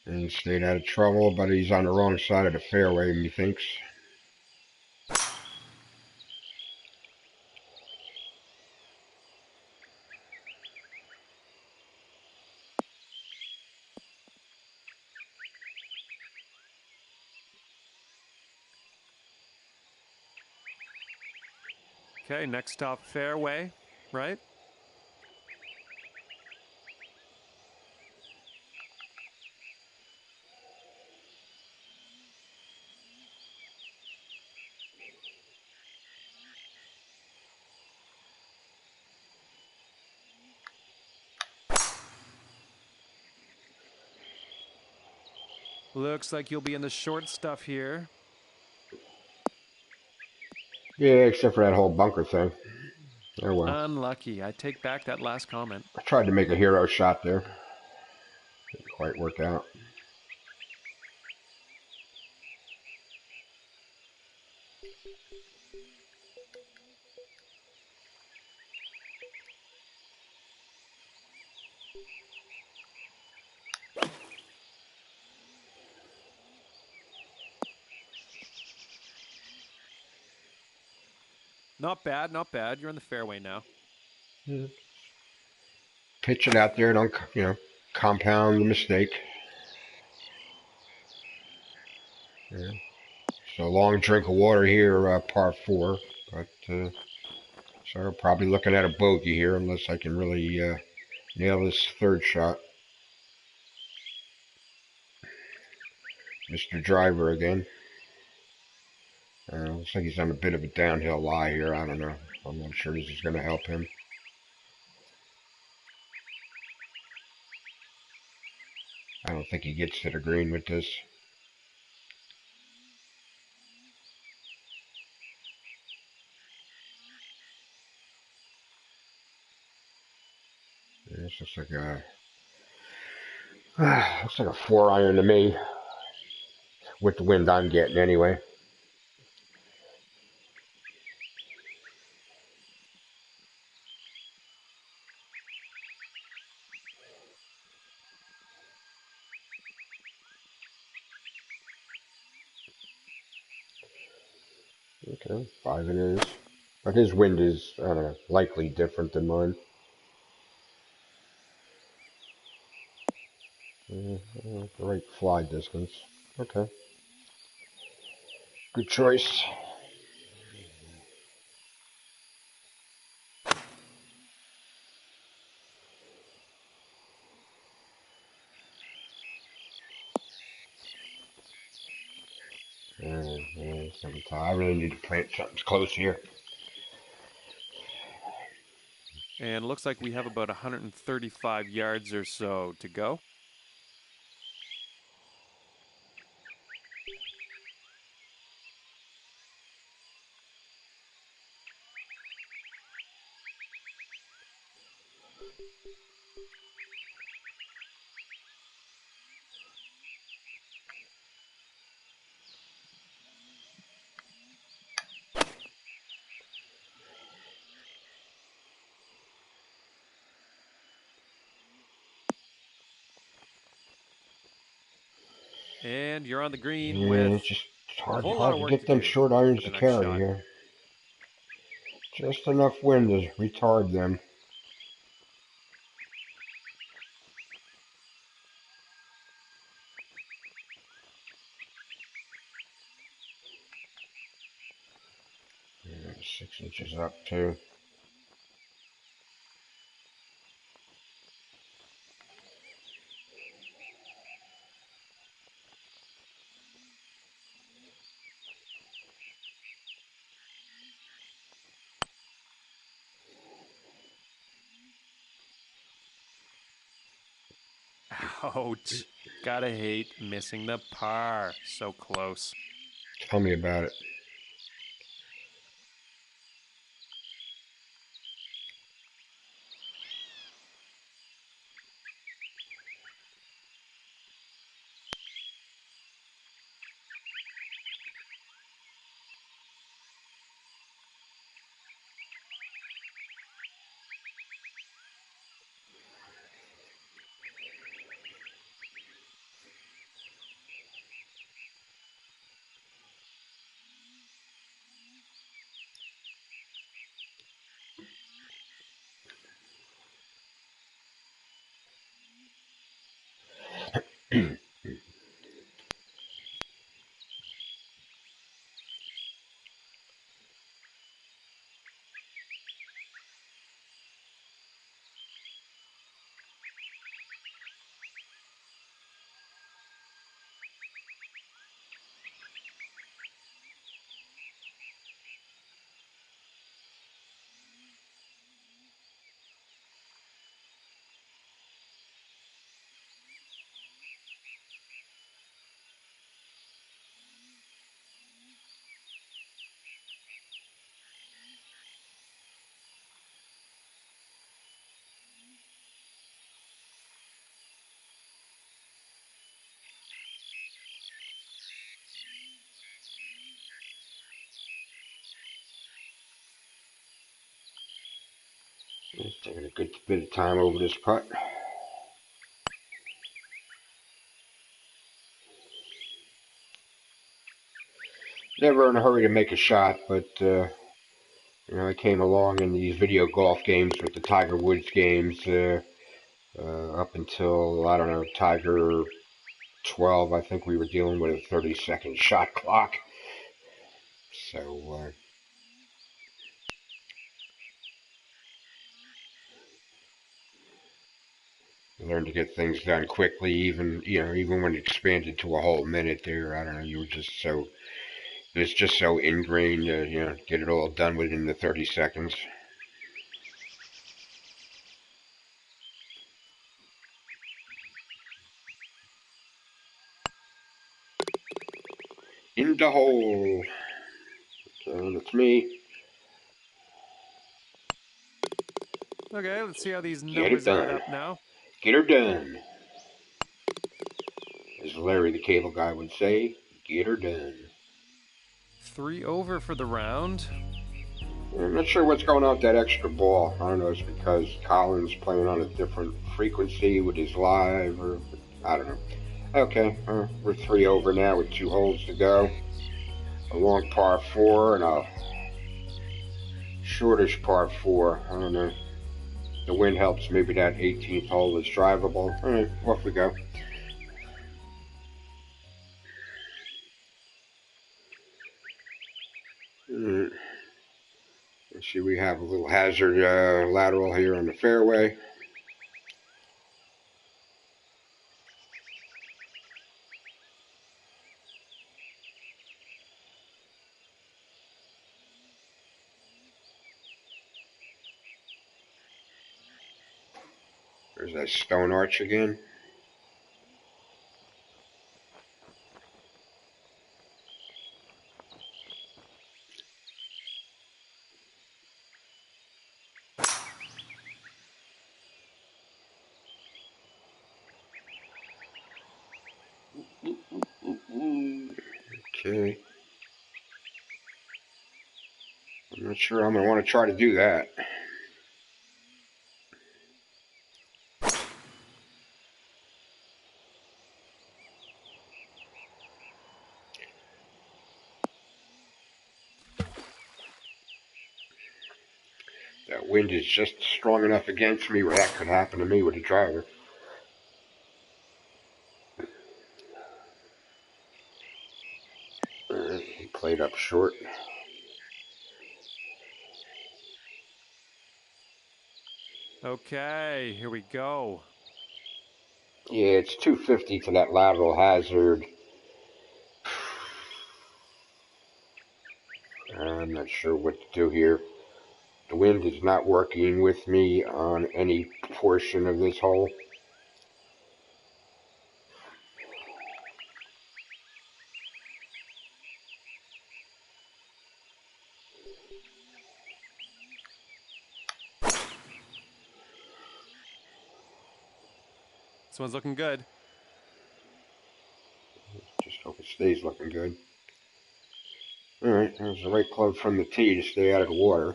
And he stayed out of trouble, but he's on the wrong side of the fairway, methinks. Okay, next stop, fairway, right? Looks like you'll be in the short stuff here. Yeah, except for that whole bunker thing. Oh well. Unlucky. I take back that last comment. I tried to make a hero shot there. Didn't quite work out. Not bad, not bad. You're in the fairway now. Pitch it out there, don't, compound the mistake. Yeah. So long drink of water here, par 4. But, so probably looking at a bogey here unless I can really nail this third shot. Mr. Driver again. Looks like he's on a bit of a downhill lie here. I don't know. I'm not sure this is going to help him. I don't think he gets to the green with this. This looks like a 4-iron to me. With the wind I'm getting anyway. Okay, 5 it is. But his wind is, I don't know, likely different than mine. The right fly distance. Okay. Good choice. I really need to plant something close here. And it looks like we have about 135 yards or so to go. And you're on the green Yeah, with it's just a hard, whole lot hard of to work get to them do short irons for to the next carry shot. here. Just enough wind to retard them. Yeah, 6 inches up too. Ouch. Gotta hate missing the par. So close. Tell me about it. Taking a good bit of time over this putt. Never in a hurry to make a shot, but I came along in these video golf games with the Tiger Woods games up until, I don't know, Tiger 12. I think we were dealing with a 30-second shot clock. So learned to get things done quickly, even when it expanded to a whole minute there. I don't know, it's just so ingrained to get it all done within the 30 seconds. In the hole. So that's me. Okay, let's see how these Get it numbers add done. up now. Get her done. As Larry the Cable Guy would say, get her done. 3 over for the round. I'm not sure what's going on with that extra ball. I don't know if it's because Colin's playing on a different frequency with his live, or I don't know. Okay, we're 3 over now with 2 holes to go. A long par 4 and a shortish par 4. I don't know. The wind helps. Maybe that 18th hole is drivable. All right, off we go. Let's see, we have a little hazard lateral here on the fairway. There's that stone arch again. Okay. I'm not sure I'm going to want to try to do that. That wind is just strong enough against me where that could happen to me with a driver. He played up short. Okay, here we go. Yeah, it's 250 to that lateral hazard. I'm not sure what to do here. The wind is not working with me on any portion of this hole. This one's looking good. Just hope it stays looking good. Alright, that was the right club from the tee to stay out of the water.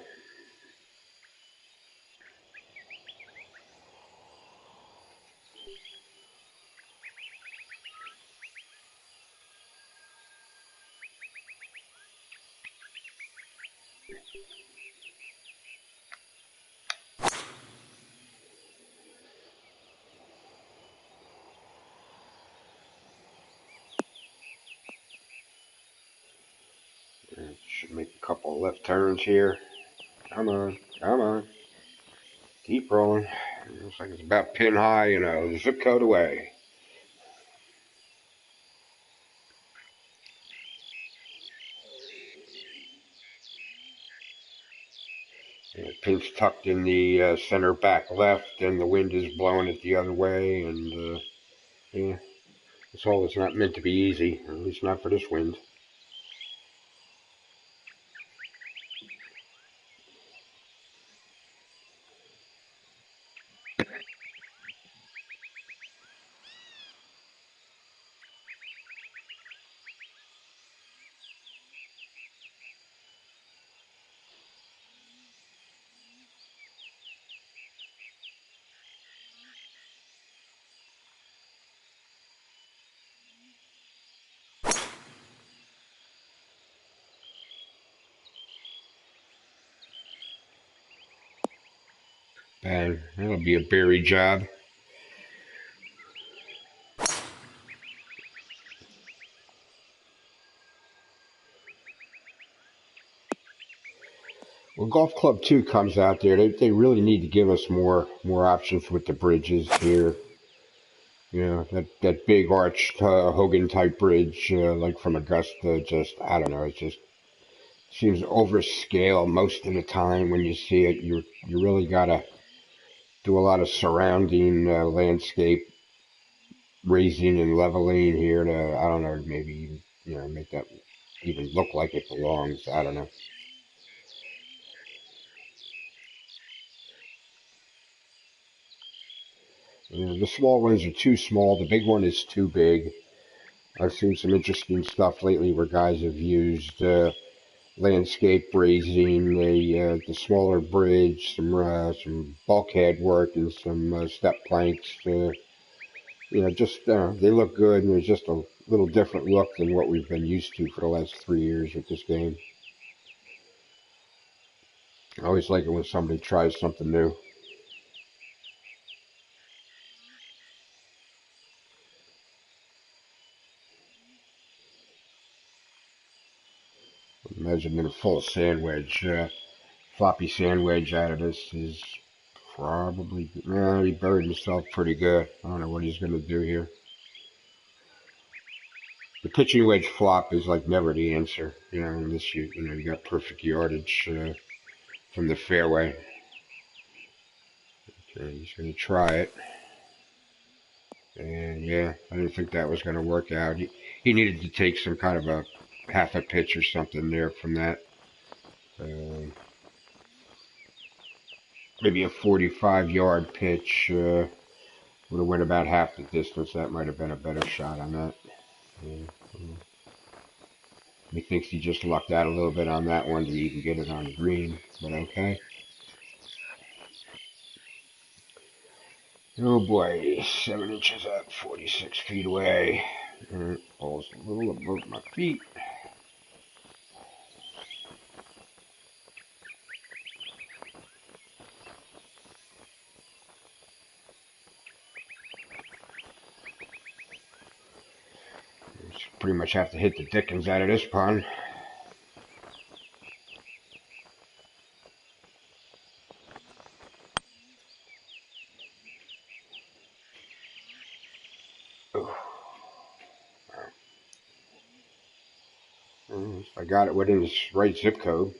Should make a couple of left turns here. Come on, come on. Keep rolling. Looks like it's about pin high, you know, zip code away. The pin's tucked in the center back left, and the wind is blowing it the other way, and yeah, this hole is not meant to be easy, at least not for this wind. Bang, that'll be a berry job. When Golf Club 2 comes out there, they really need to give us more options with the bridges here. You know, that big arched Hogan type bridge, like from Augusta, just, I don't know, it just seems overscale most of the time when you see it. You really gotta do a lot of surrounding landscape raising and leveling here to, I don't know, maybe even, you know, make that even look like it belongs. I don't know. You know, the small ones are too small. The big one is too big. I've seen some interesting stuff lately where guys have used landscape raising, the smaller bridge, some bulkhead work, and some step planks. You know, just they look good, and there's just a little different look than what we've been used to for the last 3 years with this game. I always like it when somebody tries something new. Imagine in a full sand wedge, floppy sand wedge out of this is probably, he buried himself pretty good. I don't know what he's going to do here. The pitching wedge flop is like never the answer, you know, unless you got perfect yardage from the fairway. Okay, he's going to try it. And yeah, I didn't think that was going to work out. He needed to take some kind of a half a pitch or something there from that. Maybe a 45-yard pitch would have went about half the distance. That might have been a better shot on that. He thinks he just lucked out a little bit on that one to even get it on the green, but okay. Oh boy, 7 inches up, 46 feet away. Ball's a little above my feet. Just pretty much have to hit the dickens out of this pond. I got it within the right zip code.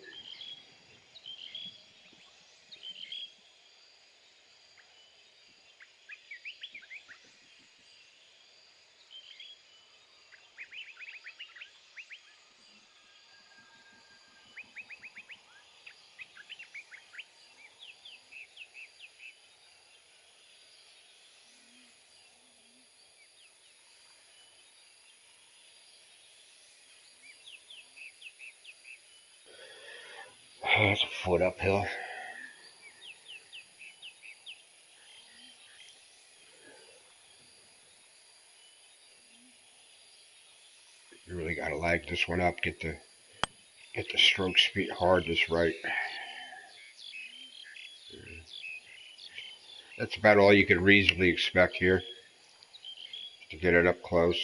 That's a foot uphill. You really gotta lag this one up, get the stroke speed hardness right. That's about all you could reasonably expect here to get it up close.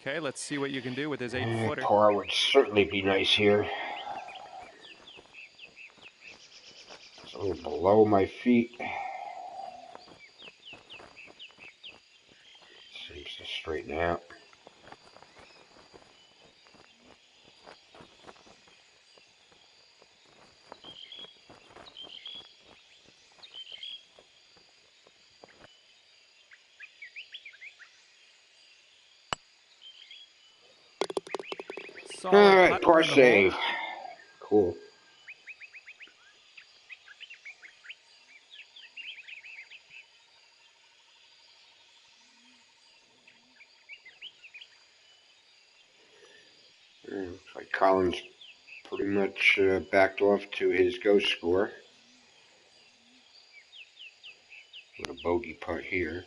Okay, let's see what you can do with his 8-footer. Par would certainly be nice here. It's a little below my feet. Seems to straighten out. Solid Alright, putt par on the save. hole. Cool. Looks like Collins pretty much backed off to his ghost score with a bogey putt here.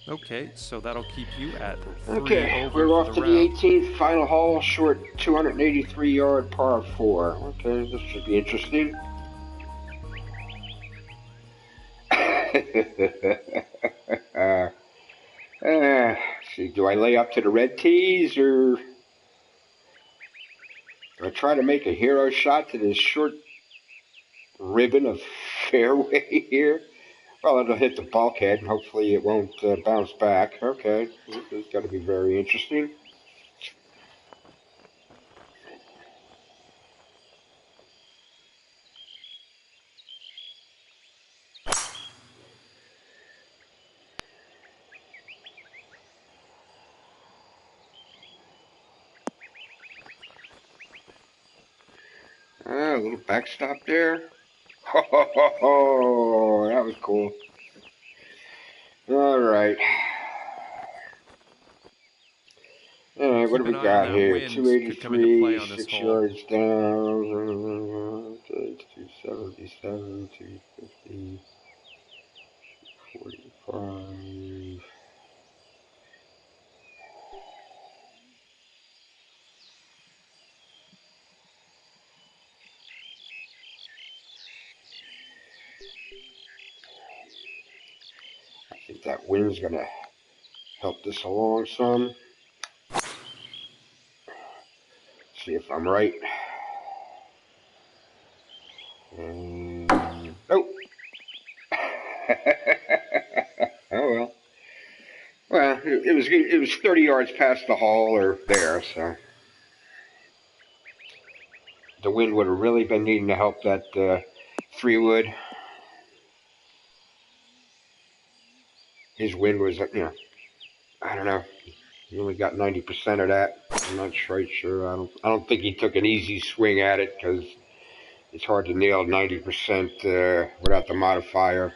Okay, so that'll keep you at 3 Okay, over we're for off the to round. the 18th final hole, short 283-yard par 4. Okay, this should be interesting. See, do I lay up to the red tees or do I try to make a hero shot to this short ribbon of fairway here? Well, it'll hit the bulkhead and hopefully it won't bounce back. Okay, this is going to be very interesting. A little backstop there. Ho, ho, ho, ho. That was cool. All right. All right, what Keep do an we eye on got that here? wind. Could come into play 283, on this 6 hole. yards down. 277, 250, 45. I think that wind's going to help this along some. See if I'm right. Nope. Oh well. Well, it was 30 yards past the hole or there, so the wind would have really been needing to help that 3-wood. His wind was, I don't know. He only got 90% of that. I'm not quite sure. I don't think he took an easy swing at it because it's hard to nail 90% without the modifier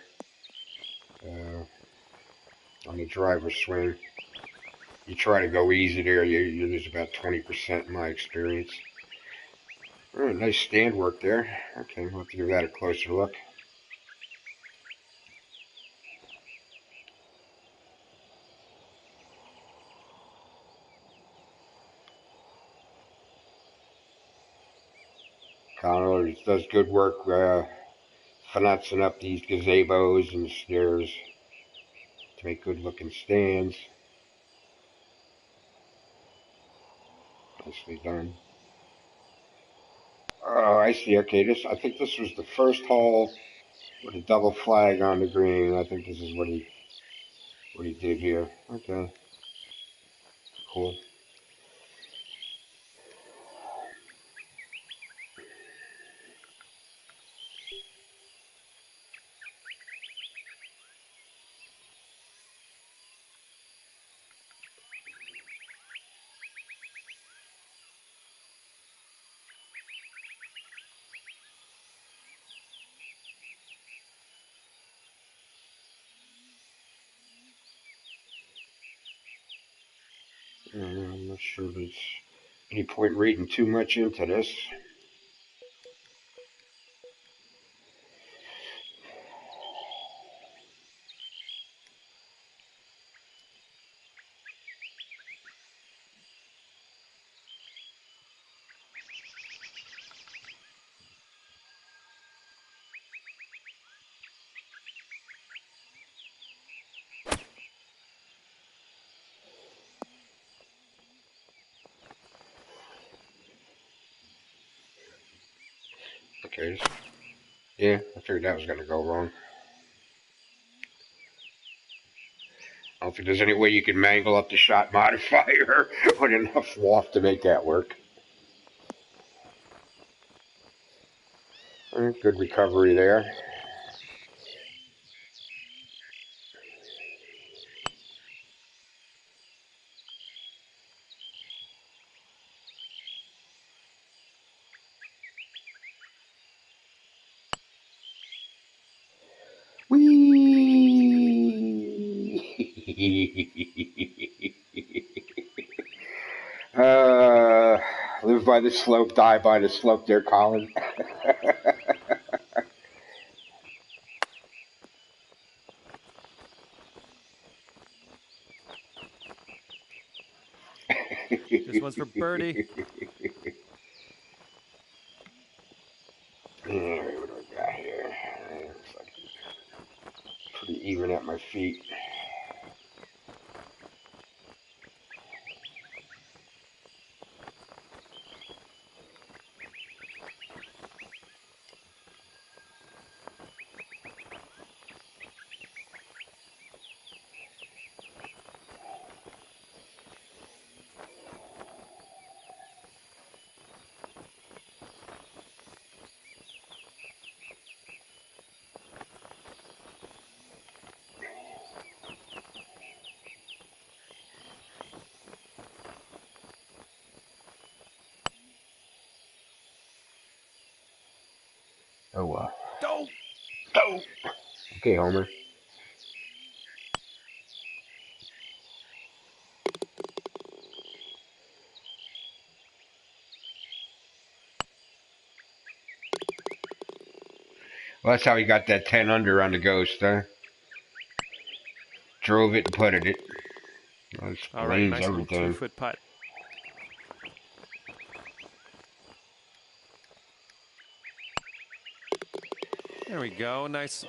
on the driver swing. You try to go easy there, you lose about 20% in my experience. All right, nice stand work there. Okay, we'll have to give that a closer look. Connor does good work financing up these gazebos and stairs to make good looking stands. Nicely done. Oh, I see. Okay, I think this was the first hole with a double flag on the green. I think this is what he did here. Okay, cool. I'm not sure there's any point reading too much into this. Okay. Yeah, I figured that was going to go wrong. I don't think there's any way you can mangle up the shot modifier with enough loft to make that work. Good recovery there. Live by the slope, die by the slope there, Colin. This one's for birdie. Alright, what do I got here? Looks like pretty even at my feet. Oh, Go! oh! Okay, Homer. Well, that's how he got that 10 under on the Ghost, huh? Drove it and putted it. That All right, explains nice little everything. 2-foot putt. There we go. Nice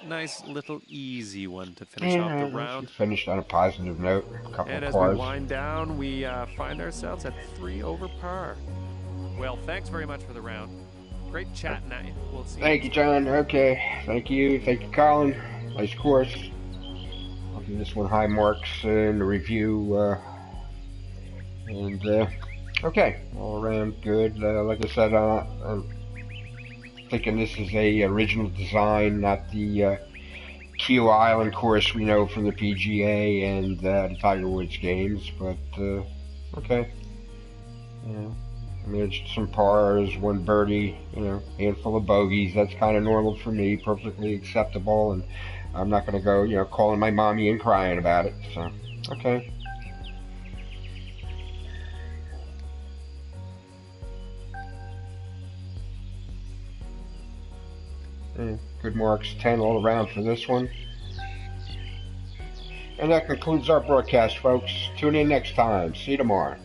little easy one to finish off the round. Finished on a positive note. A couple And of as pars. we wind down, we find ourselves at 3 over par. Well, thanks very much for the round. Great chatting at you. We'll see you. Thank you, John. Okay. Thank you. Thank you, Colin. Nice course. I'll give this one high marks in the review. Okay. All around good. Like I said, I'm thinking this is a original design, not the Kiawah Island course we know from the PGA and the Tiger Woods games. But, okay. Yeah. I mean, it's some pars, one birdie, handful of bogeys. That's kind of normal for me, perfectly acceptable, and I'm not going to go, calling my mommy and crying about it. So, okay. Good marks, 10 all around for this one. And that concludes our broadcast, folks. Tune in next time. See you tomorrow.